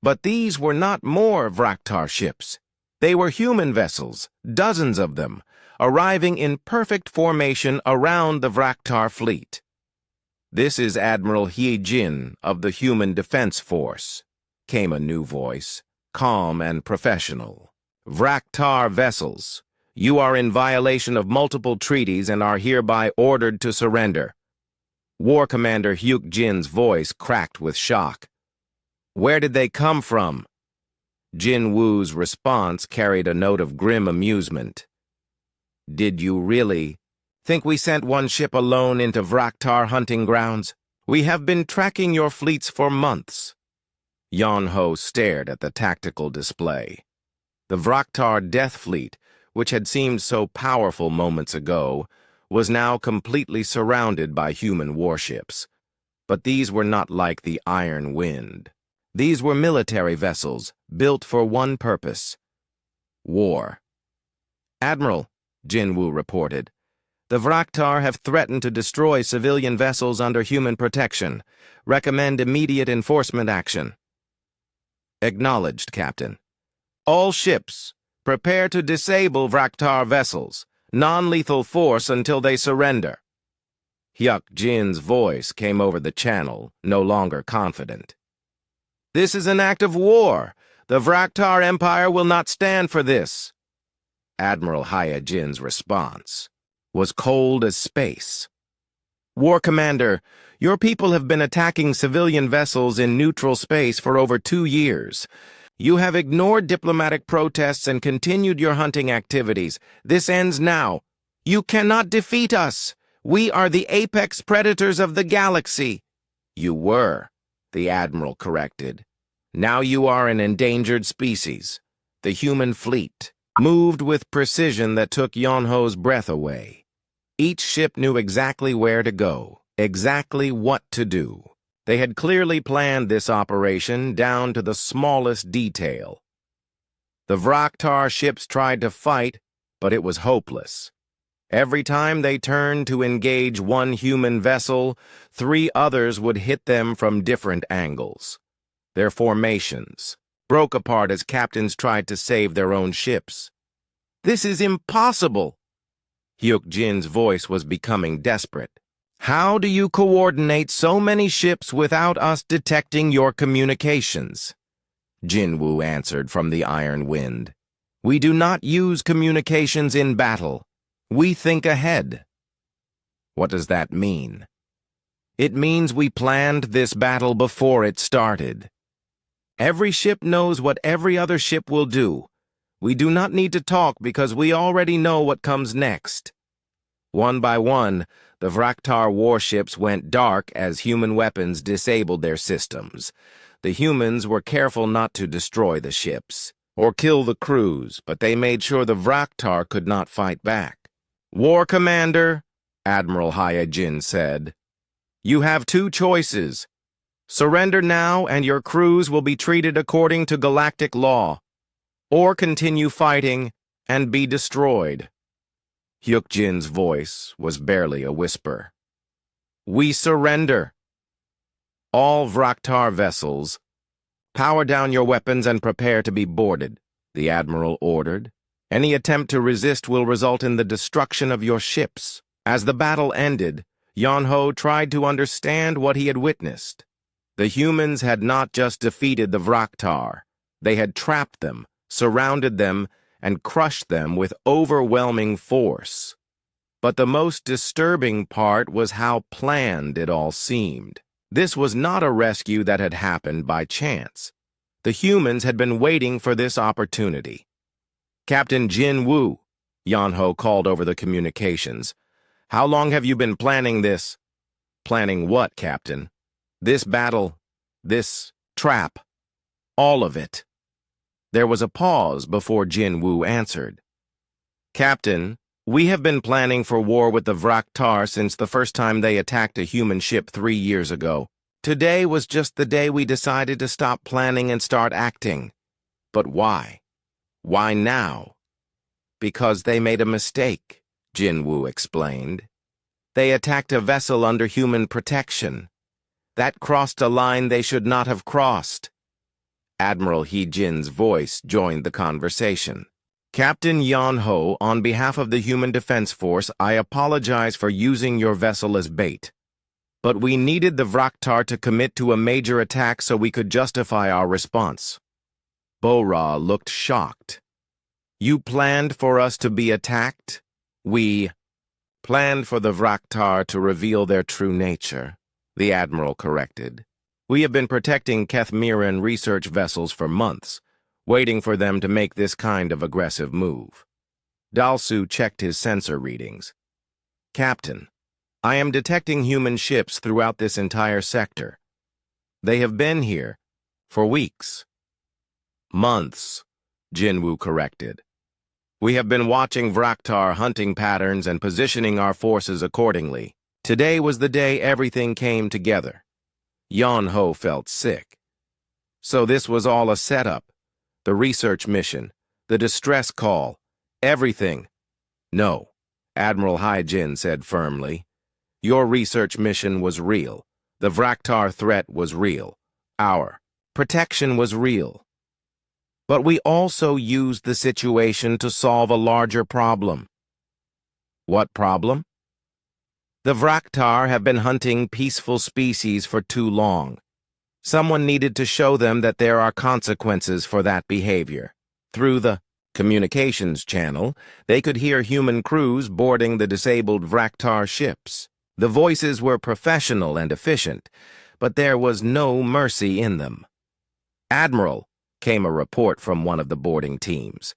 But these were not more Vraktar ships. They were human vessels, dozens of them, arriving in perfect formation around the Vraktar fleet. "This is Admiral Hye-jin of the Human Defense Force," came a new voice, calm and professional. "Vraktar vessels, you are in violation of multiple treaties and are hereby ordered to surrender." War Commander Hyuk-jin's voice cracked with shock. "Where did they come from?" Jin Woo's response carried a note of grim amusement. "Did you really think we sent one ship alone into Vraktar hunting grounds? We have been tracking your fleets for months." Yan-Ho stared at the tactical display. The Vraktar Death Fleet, which had seemed so powerful moments ago, was now completely surrounded by human warships. But these were not like the Iron Wind. These were military vessels, built for one purpose: war. "Admiral," Jin Woo reported, "the Vraktar have threatened to destroy civilian vessels under human protection. Recommend immediate enforcement action." "Acknowledged, Captain." "All ships, prepare to disable Vraktar vessels. Non-lethal force until they surrender." Hyuk-jin's voice came over the channel, no longer confident. "This is an act of war. The Vraktar Empire will not stand for this." Admiral Hye-jin's response was cold as space. War Commander, your people have been attacking civilian vessels in neutral space for over 2 years. You have ignored diplomatic protests and continued your hunting activities. This ends now. You cannot defeat us. We are the apex predators of the galaxy. You were, the Admiral corrected. Now you are an endangered species. The human fleet moved with precision that took Yonho's breath away. Each ship knew exactly where to go, exactly what to do. They had clearly planned this operation down to the smallest detail. The Vraktar ships tried to fight, but it was hopeless. Every time they turned to engage one human vessel, 3 others would hit them from different angles. Their formations broke apart as captains tried to save their own ships. "This is impossible!" Hyuk Jin's voice was becoming desperate. "How do you coordinate so many ships without us detecting your communications?" Jinwoo answered from the iron wind. "We do not use communications in battle. We think ahead." "What does that mean?" "It means we planned this battle before it started. Every ship knows what every other ship will do. We do not need to talk because we already know what comes next." One by one, the Vraktar warships went dark as human weapons disabled their systems. The humans were careful not to destroy the ships or kill the crews, but they made sure the Vraktar could not fight back. "War Commander," Admiral Hyuk-Jin said, "you have 2 choices. Surrender now and your crews will be treated according to galactic law, or continue fighting and be destroyed." Hyuk-Jin's voice was barely a whisper. "We surrender. All Vraktar vessels, power down your weapons and prepare to be boarded," the Admiral ordered. "Any attempt to resist will result in the destruction of your ships." As the battle ended, Yonho tried to understand what he had witnessed. The humans had not just defeated the Vraktar. They had trapped them, surrounded them, and crushed them with overwhelming force. But the most disturbing part was how planned it all seemed. This was not a rescue that had happened by chance. The humans had been waiting for this opportunity. "Captain Jin Woo," Yonho called over the communications. "How long have you been planning this?" "Planning what, Captain?" "This battle, this trap, all of it." There was a pause before Jin Woo answered. "Captain, we have been planning for war with the Vraktar since the first time they attacked a human ship 3 years ago. Today was just the day we decided to stop planning and start acting. But why? Why now?" "Because they made a mistake," Jin Woo explained. "They attacked a vessel under human protection. That crossed a line they should not have crossed." Admiral Hee-Jin's voice joined the conversation. "Captain Yonho, on behalf of the Human Defense Force, I apologize for using your vessel as bait. But we needed the Vraktar to commit to a major attack so we could justify our response." Bo-Ra looked shocked. "You planned for us to be attacked?" "We planned for the Vraktar to reveal their true nature," the Admiral corrected. "We have been protecting Kethmiran research vessels for months, waiting for them to make this kind of aggressive move." Dalsu checked his sensor readings. "Captain, I am detecting human ships throughout this entire sector. They have been here for weeks." "Months," Jinwoo corrected. "We have been watching Vraktar hunting patterns and positioning our forces accordingly. Today was the day everything came together." Yonho felt sick. "So this was all a setup? The research mission, the distress call, everything?" "No," Admiral Hyuk-Jin said firmly. "Your research mission was real. The Vraktar threat was real. Our protection was real. But we also used the situation to solve a larger problem." "What problem?" "The Vraktar have been hunting peaceful species for too long. Someone needed to show them that there are consequences for that behavior. Through the communications channel, they could hear human crews boarding the disabled Vraktar ships. The voices were professional and efficient, but there was no mercy in them. "Admiral," came a report from one of the boarding teams.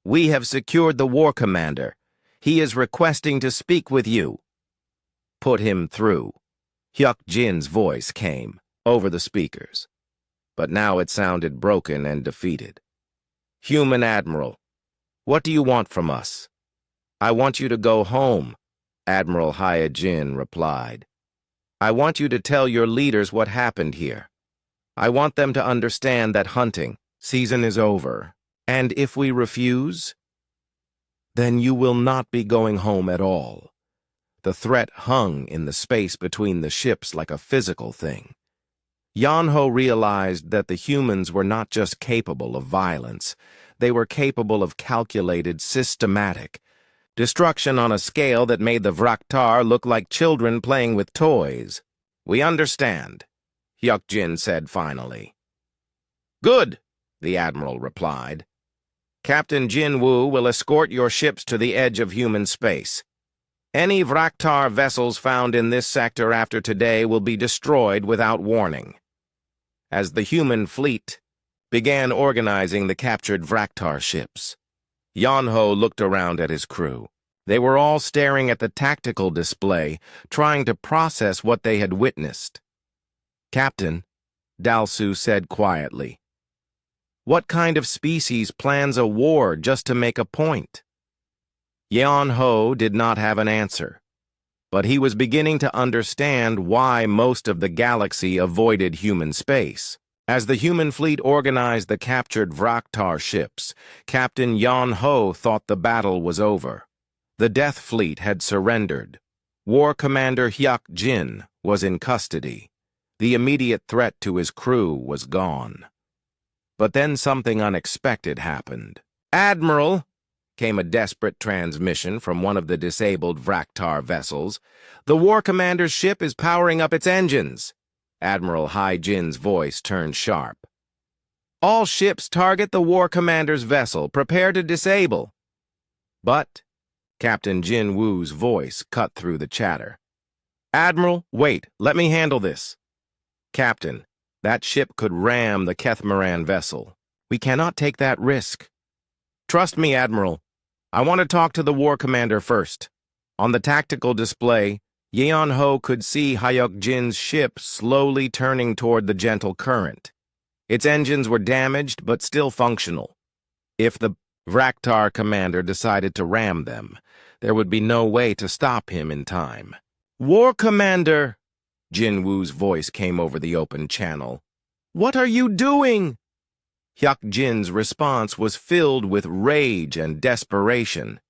"We have secured the war commander. He is requesting to speak with you." "Put him through." Hyuk Jin's voice came over the speakers, but now it sounded broken and defeated. "Human Admiral, what do you want from us?" "I want you to go home," Admiral Hyuk-jin replied. "I want you to tell your leaders what happened here. I want them to understand that hunting season is over, and if we refuse, then you will not be going home at all." The threat hung in the space between the ships like a physical thing. Yeon-ho realized that the humans were not just capable of violence, they were capable of calculated, systematic destruction on a scale that made the Vraktar look like children playing with toys. "We understand," Hyuk-jin said finally. "Good," the Admiral replied. "Captain Jin-woo will escort your ships to the edge of human space. Any Vraktar vessels found in this sector after today will be destroyed without warning." As the human fleet began organizing the captured Vraktar ships, Yeon-ho looked around at his crew. They were all staring at the tactical display, trying to process what they had witnessed. "Captain," Dalsu said quietly, "what kind of species plans a war just to make a point?" Yeon-ho did not have an answer, but he was beginning to understand why most of the galaxy avoided human space. As the human fleet organized the captured Vraktar ships, Captain Yeon-ho thought the battle was over. The Death Fleet had surrendered. War Commander Hyuk-jin was in custody. The immediate threat to his crew was gone. But then something unexpected happened. "Admiral," came a desperate transmission from one of the disabled Vraktar vessels. "The War Commander's ship is powering up its engines." Admiral Hyuk-jin's voice turned sharp. "All ships target the War Commander's vessel. Prepare to disable." But Captain Jin-woo's voice cut through the chatter. "Admiral, wait. Let me handle this." "Captain, that ship could ram the Kethmaran vessel. We cannot take that risk." "Trust me, Admiral. I want to talk to the War Commander first." On the tactical display, Yeon-ho could see Hyuk-jin's ship slowly turning toward the gentle current. Its engines were damaged but still functional. If the Vraktar commander decided to ram them, there would be no way to stop him in time. "War Commander!" Jin-woo's voice came over the open channel. "What are you doing?" Hyuk-jin's response was filled with rage and desperation.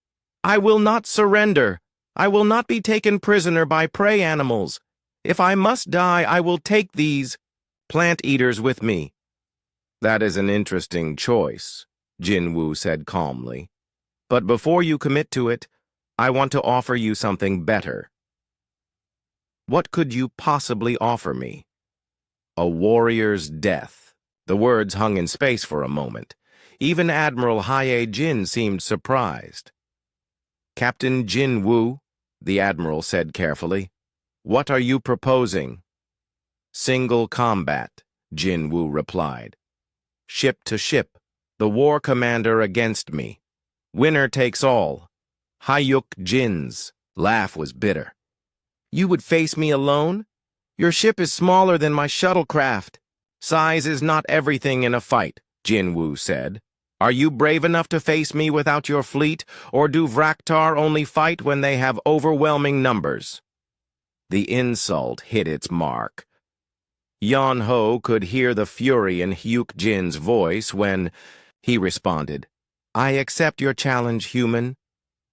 "I will not surrender. I will not be taken prisoner by prey animals. If I must die, I will take these plant-eaters with me." "That is an interesting choice," Jin-woo said calmly. "But before you commit to it, I want to offer you something better." "What could you possibly offer me?" "A warrior's death." The words hung in space for a moment. Even Admiral Hyuk-jin seemed surprised. "Captain Jin-woo," the Admiral said carefully, "what are you proposing?" "Single combat," Jin-woo replied. "Ship to ship, the War Commander against me. Winner takes all." Hyuk-jin's laugh was bitter. "You would face me alone? Your ship is smaller than my shuttlecraft." "Size is not everything in a fight," Jin-woo said. "Are you brave enough to face me without your fleet, or do Vraktar only fight when they have overwhelming numbers?" The insult hit its mark. Yeon-ho could hear the fury in Hyuk-jin's voice when he responded, "I accept your challenge, human,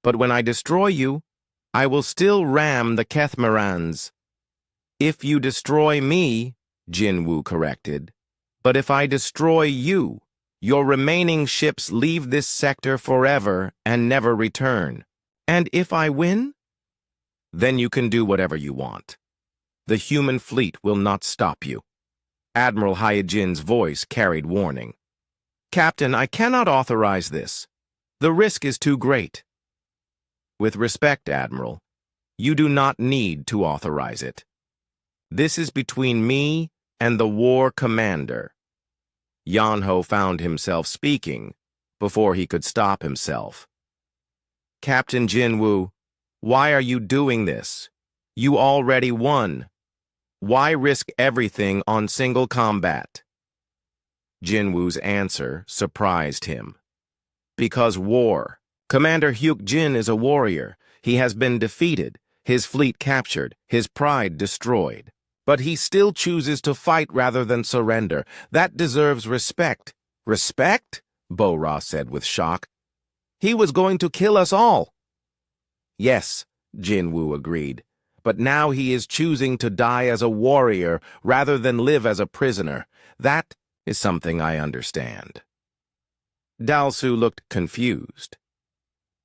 but when I destroy you, I will still ram the Kethmarans." "If you destroy me," Jin-woo corrected, "but if I destroy you, your remaining ships leave this sector forever and never return. And if I win? Then you can do whatever you want. The human fleet will not stop you." Admiral Hyuk-jin's voice carried warning. "Captain, I cannot authorize this. The risk is too great." "With respect, Admiral, You do not need to authorize it. This is between me and the war commander. Yan-Ho found himself speaking before he could stop himself. Captain Jinwoo, why are you doing this? You already won. Why risk everything on single combat? Jinwoo's answer surprised him. Because war. Commander Hyuk Jin is a warrior. He has been defeated, his fleet captured, his pride destroyed. But he still chooses to fight rather than surrender. That deserves respect. Respect? Bo-Ra said with shock. He was going to kill us all. Yes, Jinwoo agreed. But now he is choosing to die as a warrior rather than live as a prisoner. That is something I understand. Dalsu looked confused.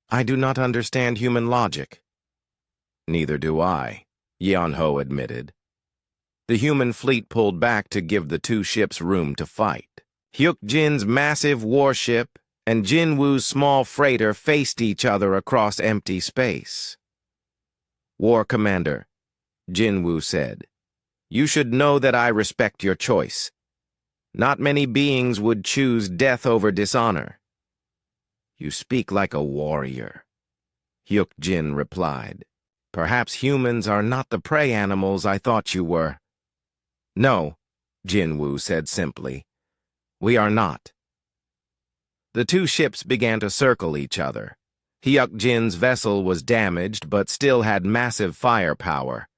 I do not understand human logic. Neither do I, Yan-Ho admitted. The human fleet pulled back to give the two ships room to fight. Hyuk Jin's massive warship and Jinwoo's small freighter faced each other across empty space. War Commander, Jinwoo said, you should know that I respect your choice. Not many beings would choose death over dishonor. You speak like a warrior, Hyuk Jin replied. Perhaps humans are not the prey animals I thought you were. No, Jinwoo said simply. We are not. The two ships began to circle each other. Hyuk Jin's vessel was damaged but still had massive firepower.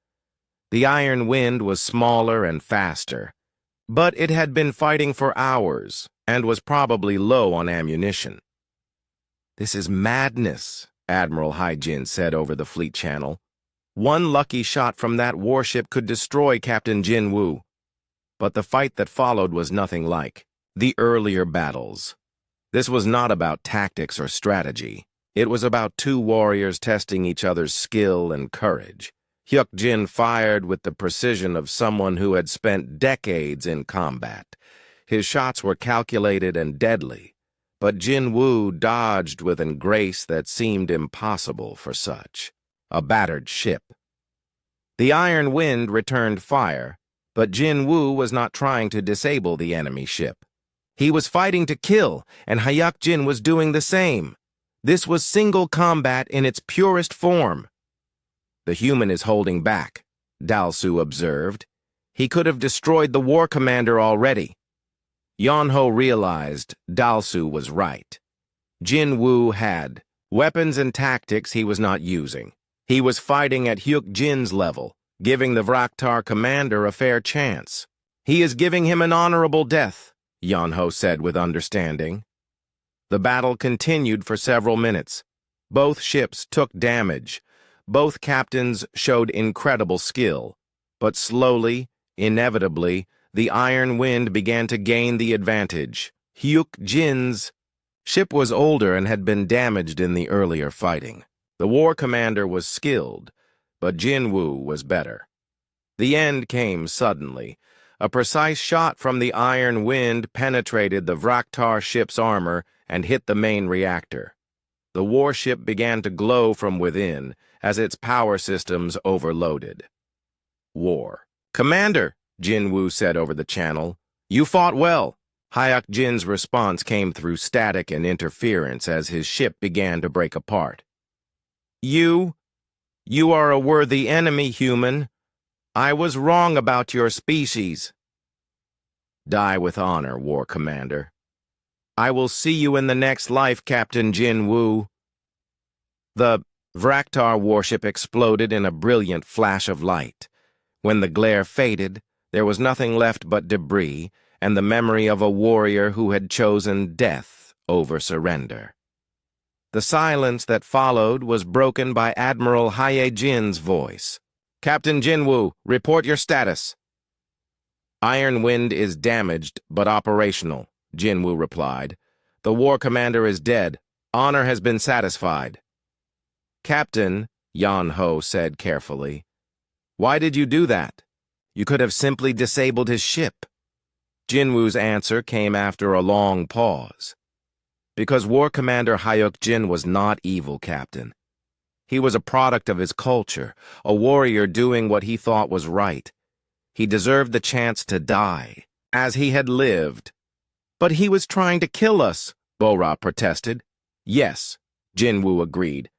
The Iron Wind was smaller and faster, but it had been fighting for hours and was probably low on ammunition. This is madness, Admiral Haijin said over the fleet channel. One lucky shot from that warship could destroy Captain Jinwoo. But the fight that followed was nothing like the earlier battles. This was not about tactics or strategy. It was about two warriors testing each other's skill and courage. Hyuk Jin fired with the precision of someone who had spent decades in combat. His shots were calculated and deadly, but Jinwoo dodged with a grace that seemed impossible for such a battered ship. The Iron Wind returned fire, but Jinwoo was not trying to disable the enemy ship. He was fighting to kill, and Hyuk Jin was doing the same. This was single combat in its purest form. The human is holding back, Dalsu observed. He could have destroyed the war commander already. Yan-Ho realized Dalsu was right. Jinwoo had weapons and tactics he was not using. He was fighting at Hyuk Jin's level, giving the Vraktar commander a fair chance. He is giving him an honorable death, Yan-Ho said with understanding. The battle continued for several minutes. Both ships took damage. Both captains showed incredible skill. But slowly, inevitably, the Iron Wind began to gain the advantage. Hyuk Jin's ship was older and had been damaged in the earlier fighting. The war commander was skilled, but Jinwoo was better. The end came suddenly. A precise shot from the Iron Wind penetrated the Vraktar ship's armor and hit the main reactor. The warship began to glow from within as its power systems overloaded. War. Commander, Jinwoo said over the channel, you fought well. Hyuk Jin's response came through static and interference as his ship began to break apart. You are a worthy enemy, human. I was wrong about your species. Die with honor, War Commander. I will see you in the next life, Captain Jinwoo. The Vraktar warship exploded in a brilliant flash of light. When the glare faded, there was nothing left but debris and the memory of a warrior who had chosen death over surrender. The silence that followed was broken by Admiral Haijin's voice. Captain Jinwoo, report your status. Iron Wind is damaged but operational, Jinwoo replied. The war commander is dead. Honor has been satisfied. Captain, Yan-Ho said carefully, why did you do that? You could have simply disabled his ship. Jinwoo's answer came after a long pause. Because War Commander Hyuk Jin was not evil, Captain. He was a product of his culture, a warrior doing what he thought was right. He deserved the chance to die, as he had lived. But he was trying to kill us, Bora protested. Yes, Jinwoo agreed.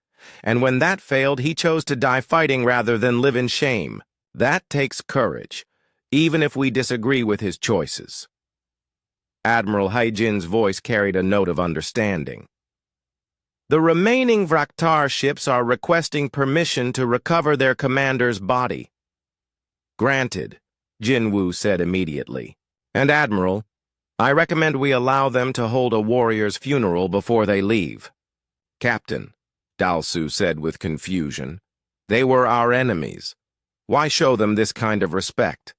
And when that failed, he chose to die fighting rather than live in shame. That takes courage, even if we disagree with his choices. Admiral Haijin's voice carried a note of understanding. The remaining Vraktar ships are requesting permission to recover their commander's body. Granted, Jinwoo said immediately. And Admiral, I recommend we allow them to hold a warrior's funeral before they leave. Captain, Dalsu said with confusion, they were our enemies. Why show them this kind of respect?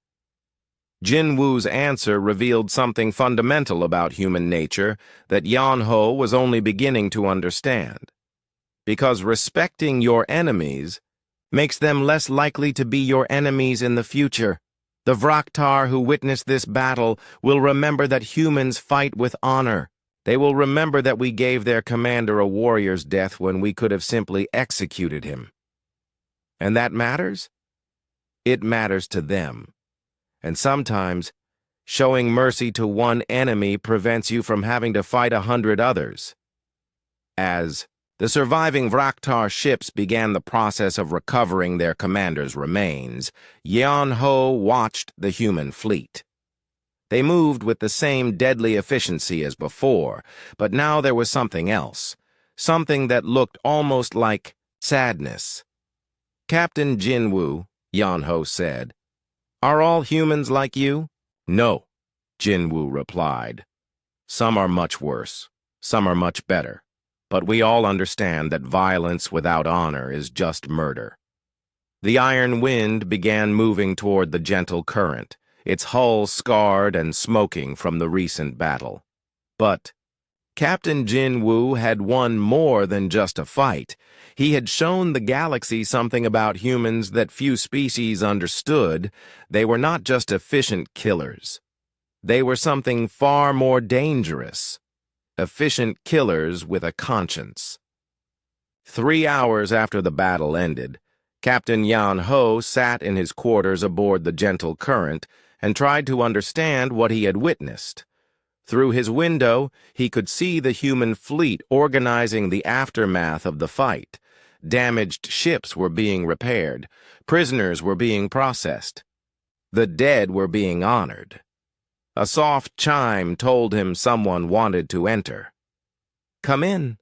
Jinwoo's answer revealed something fundamental about human nature that Yan-Ho was only beginning to understand. Because respecting your enemies makes them less likely to be your enemies in the future. The Vraktar who witnessed this battle will remember that humans fight with honor. They will remember that we gave their commander a warrior's death when we could have simply executed him. And that matters? It matters to them. And sometimes, showing mercy to one enemy prevents you from having to fight 100 others. As the surviving Vraktar ships began the process of recovering their commander's remains, Yan-Ho watched the human fleet. They moved with the same deadly efficiency as before, but now there was something else, something that looked almost like sadness. Captain Jinwoo, Yan-Ho said, are all humans like you? No, Jinwoo replied. Some are much worse, some are much better, but we all understand that violence without honor is just murder. The iron wind began moving toward the gentle current, its hull scarred and smoking from the recent battle. But Captain Jinwoo had won more than just a fight. He had shown the galaxy something about humans that few species understood. They were not just efficient killers. They were something far more dangerous. Efficient killers with a conscience. 3 hours after the battle ended, Captain Yan-Ho sat in his quarters aboard the gentle current and tried to understand what he had witnessed. Through his window, he could see the human fleet organizing the aftermath of the fight. Damaged ships were being repaired. Prisoners were being processed. The dead were being honored. A soft chime told him someone wanted to enter. Come in.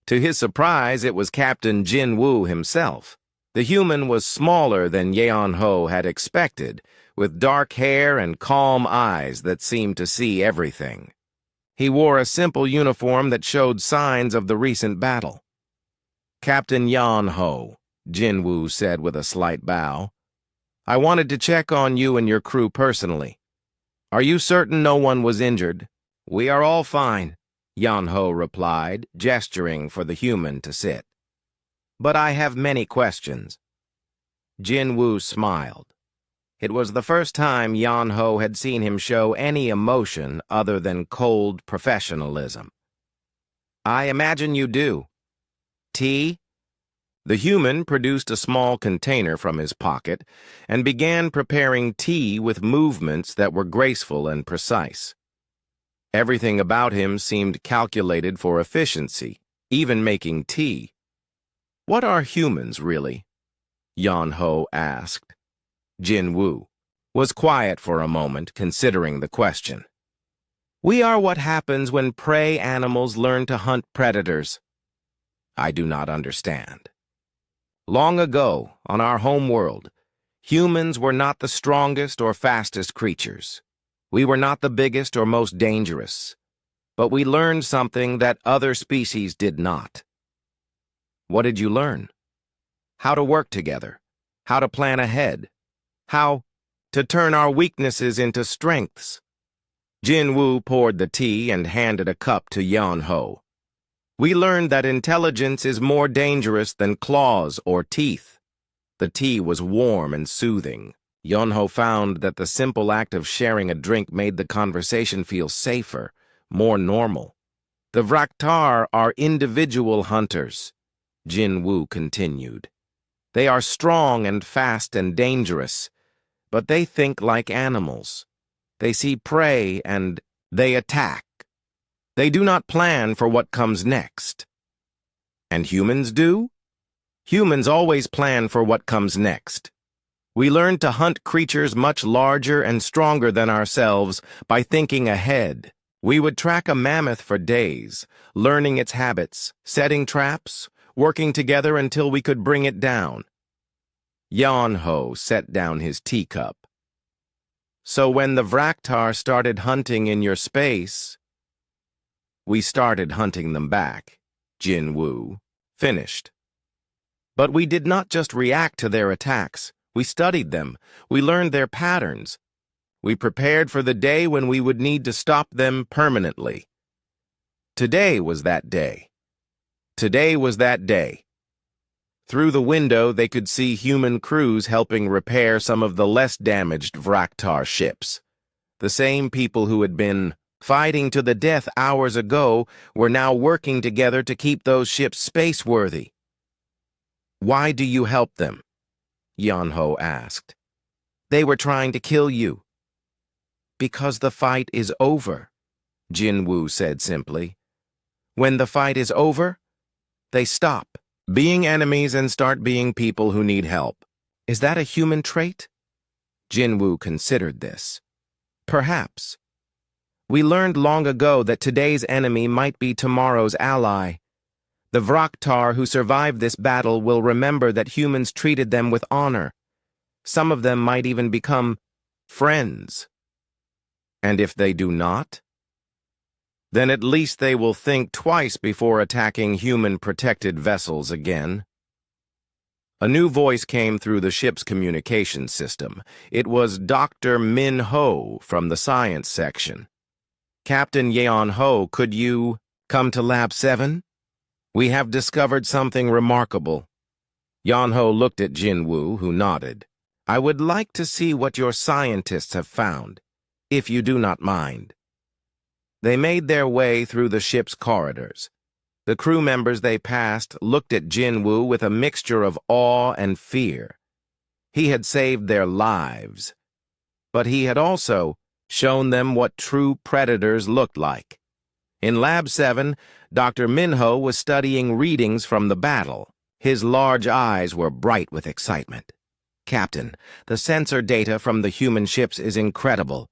To his surprise, it was Captain Jinwoo himself. The human was smaller than Yan-Ho had expected, with dark hair and calm eyes that seemed to see everything. He wore a simple uniform that showed signs of the recent battle. Captain Yan-Ho, Jinwoo said with a slight bow. I wanted to check on you and your crew personally. Are you certain no one was injured? We are all fine, Yan-Ho replied, gesturing for the human to sit. But I have many questions. Jinwoo smiled. It was the first time Yan-Ho had seen him show any emotion other than cold professionalism. I imagine you do. Tea? The human produced a small container from his pocket and began preparing tea with movements that were graceful and precise. Everything about him seemed calculated for efficiency, even making tea. What are humans, really? Yan-Ho asked. Jinwoo was quiet for a moment, considering the question. We are what happens when prey animals learn to hunt predators. I do not understand. Long ago, on our home world, humans were not the strongest or fastest creatures. We were not the biggest or most dangerous. But we learned something that other species did not. What did you learn? How to work together, how to plan ahead, how to turn our weaknesses into strengths. Jinwoo poured the tea and handed a cup to Yan-Ho. We learned that intelligence is more dangerous than claws or teeth. The tea was warm and soothing. Yan-Ho found that the simple act of sharing a drink made the conversation feel safer, more normal. The Vraktar are individual hunters. Jin Woo continued. They are strong and fast and dangerous, but they think like animals. They see prey and they attack. They do not plan for what comes next. And humans do? Humans always plan for what comes next. We learn to hunt creatures much larger and stronger than ourselves by thinking ahead. We would track a mammoth for days, learning its habits, setting traps, working together until we could bring it down. Yan Ho set down his teacup. So when the Vraktar started hunting in your space, we started hunting them back, Jin Woo finished. But we did not just react to their attacks. We studied them. We learned their patterns. We prepared for the day when we would need to stop them permanently. Today was that day. Today was that day. Through the window, they could see human crews helping repair some of the less damaged Vraktar ships. The same people who had been fighting to the death hours ago were now working together to keep those ships space-worthy. Why do you help them? Yan Ho asked. They were trying to kill you. Because the fight is over, Jin Woo said simply. When the fight is over, they stop being enemies and start being people who need help. Is that a human trait? Jin Woo considered this. Perhaps. We learned long ago that today's enemy might be tomorrow's ally. The Vraktar who survived this battle will remember that humans treated them with honor. Some of them might even become friends. And if they do not, then at least they will think twice before attacking human-protected vessels again. A new voice came through the ship's communication system. It was Dr. Min Ho from the science section. Captain Yeon Ho, could you come to Lab 7? We have discovered something remarkable. Yeon Ho looked at Jin Woo, who nodded. I would like to see what your scientists have found, if you do not mind. They made their way through the ship's corridors. The crew members they passed looked at Jin Woo with a mixture of awe and fear. He had saved their lives, but he had also shown them what true predators looked like. In Lab 7, Dr. Minho was studying readings from the battle. His large eyes were bright with excitement. Captain, the sensor data from the human ships is incredible.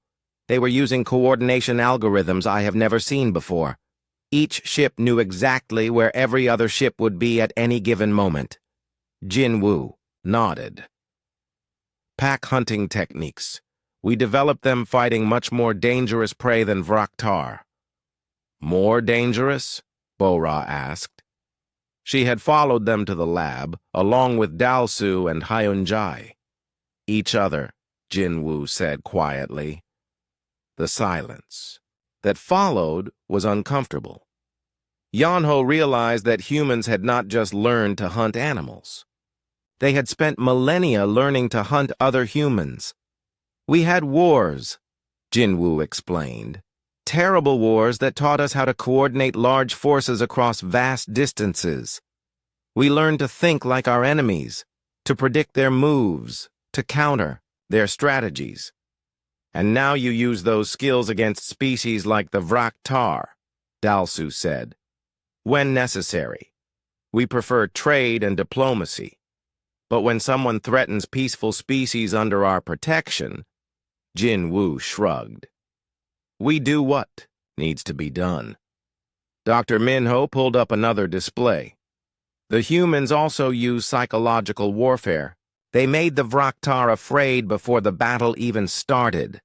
They were using coordination algorithms I have never seen before. Each ship knew exactly where every other ship would be at any given moment. Jin Woo nodded. Pack hunting techniques. We developed them fighting much more dangerous prey than Vraktar. More dangerous? Bo-Ra asked. She had followed them to the lab, along with Dalsu and Hyunjai. Each other, Jin Woo said quietly. The silence that followed was uncomfortable. Yeon-Ho realized that humans had not just learned to hunt animals. They had spent millennia learning to hunt other humans. We had wars, Jin Woo explained. Terrible wars that taught us how to coordinate large forces across vast distances. We learned to think like our enemies, to predict their moves, to counter their strategies. And now you use those skills against species like the Vraktar, Dalsu said. When necessary. We prefer trade and diplomacy. But when someone threatens peaceful species under our protection, Jin Woo shrugged. We do what needs to be done. Dr. Minho pulled up another display. The humans also use psychological warfare. They made the Vraktar afraid before the battle even started.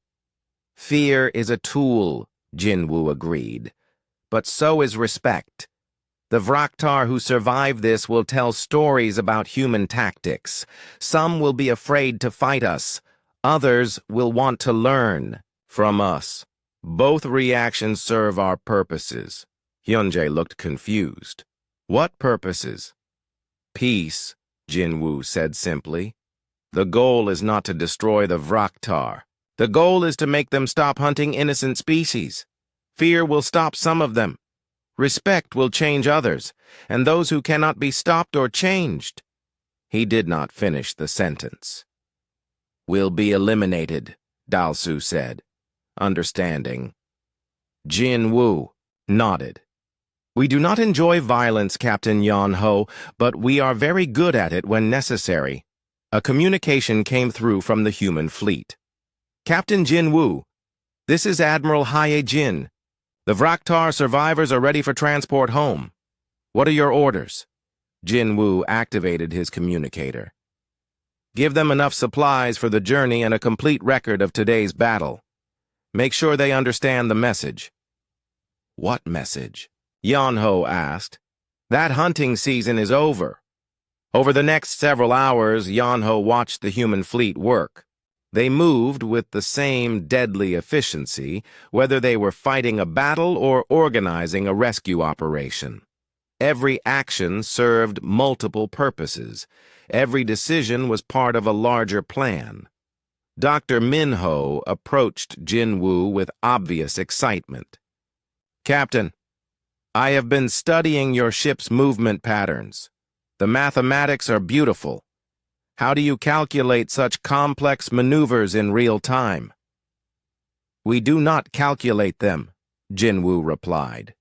Fear is a tool, Jin Woo agreed. But so is respect. The Vraktar who survive this will tell stories about human tactics. Some will be afraid to fight us. Others will want to learn from us. Both reactions serve our purposes. Hyunjae looked confused. What purposes? Peace, Jin Woo said simply. The goal is not to destroy the Vraktar. The goal is to make them stop hunting innocent species. Fear will stop some of them. Respect will change others, and those who cannot be stopped or changed. He did not finish the sentence. Will be eliminated, Dalsu said, understanding. Jin Woo nodded. We do not enjoy violence, Captain Yan Ho, but we are very good at it when necessary. A communication came through from the human fleet. Captain Jin Woo, this is Admiral Haye Jin. The Vraktar survivors are ready for transport home. What are your orders? Jin Woo activated his communicator. Give them enough supplies for the journey and a complete record of today's battle. Make sure they understand the message. What message? Yan Ho asked. That hunting season is over. Over the next several hours, Yan Ho watched the human fleet work. They moved with the same deadly efficiency, whether they were fighting a battle or organizing a rescue operation. Every action served multiple purposes. Every decision was part of a larger plan. Dr. Min Ho approached Jin Woo with obvious excitement. Captain, I have been studying your ship's movement patterns. The mathematics are beautiful. How do you calculate such complex maneuvers in real time? We do not calculate them, Jin Woo replied.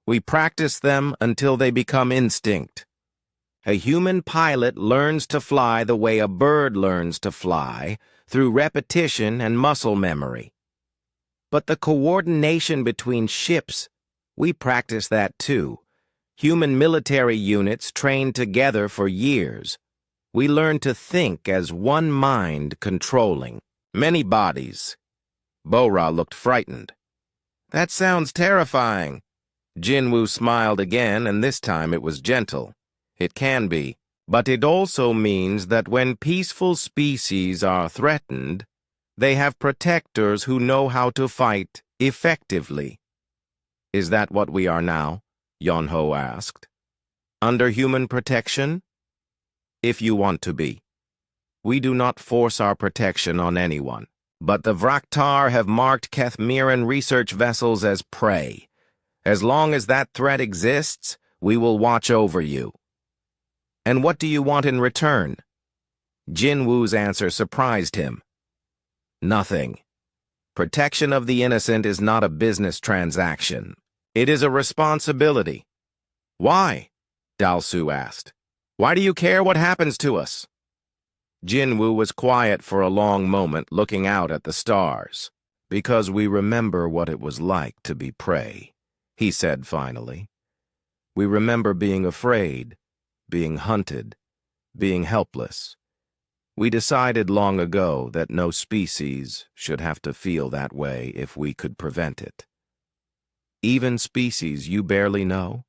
We practice them until they become instinct. A human pilot learns to fly the way a bird learns to fly, through repetition and muscle memory. But the coordination between ships, we practice that too. Human military units train together for years. We learn to think as one mind controlling many bodies. Bo-Ra looked frightened. That sounds terrifying. Jin Woo smiled again, and this time it was gentle. It can be, but it also means that when peaceful species are threatened, they have protectors who know how to fight effectively. Is that what we are now? Yan Ho asked. Under human protection? If you want to be. We do not force our protection on anyone, but the Vraktar have marked Kethmiran research vessels as prey. As long as that threat exists, we will watch over you. And what do you want in return? Jin Woo's answer surprised him. Nothing. Protection of the innocent is not a business transaction. It is a responsibility. Why? Dalsu asked. Why do you care what happens to us? Jin Woo was quiet for a long moment, looking out at the stars. Because we remember what it was like to be prey, he said finally. We remember being afraid, being hunted, being helpless. We decided long ago that no species should have to feel that way if we could prevent it. Even species you barely know?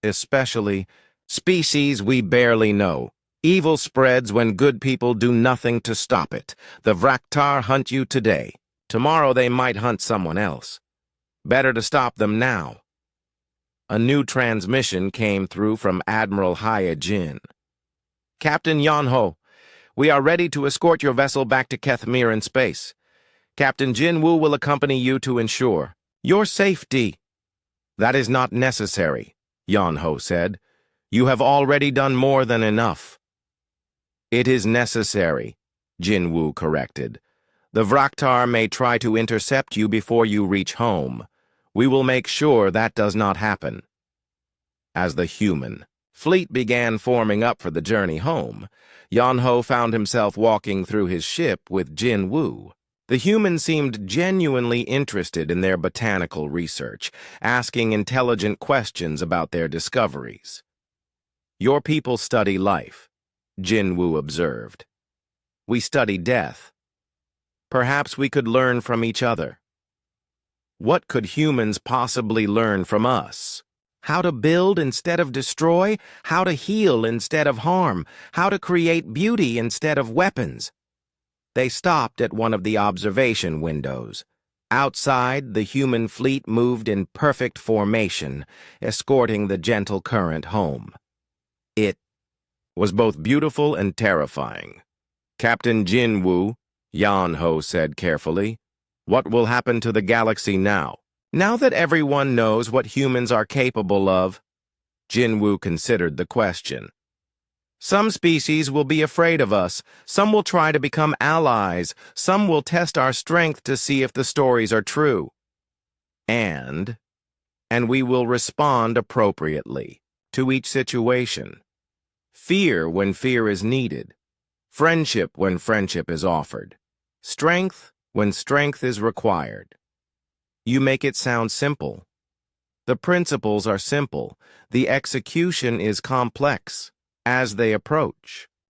Especially species we barely know. Evil spreads when good people do nothing to stop it. The Vraktar hunt you today. Tomorrow they might hunt someone else. Better to stop them now. A new transmission came through from Admiral Haye Jin. Captain Yan Ho, we are ready to escort your vessel back to Kethmiran space. Captain Jin Woo will accompany you to ensure your safety. That is not necessary, Yan Ho said. You have already done more than enough. It is necessary, Jin Woo corrected. The Vraktar may try to intercept you before you reach home. We will make sure that does not happen. As the human fleet began forming up for the journey home, Yan Ho found himself walking through his ship with Jin Woo. The human seemed genuinely interested in their botanical research, asking intelligent questions about their discoveries. Your people study life, Jin Woo observed. We study death. Perhaps we could learn from each other. What could humans possibly learn from us? How to build instead of destroy, how to heal instead of harm, how to create beauty instead of weapons. They stopped at one of the observation windows. Outside, the human fleet moved in perfect formation, escorting the gentle current home. It was both beautiful and terrifying. Captain Jin Woo, Yan Ho said carefully, what will happen to the galaxy now? Now that everyone knows what humans are capable of, Jinwoo considered the question. Some species will be afraid of us, some will try to become allies, some will test our strength to see if the stories are true. And we will respond appropriately to each situation. Fear when fear is needed, friendship when friendship is offered, strength when strength is required. You make it sound simple. The principles are simple, the execution is complex. As they approach,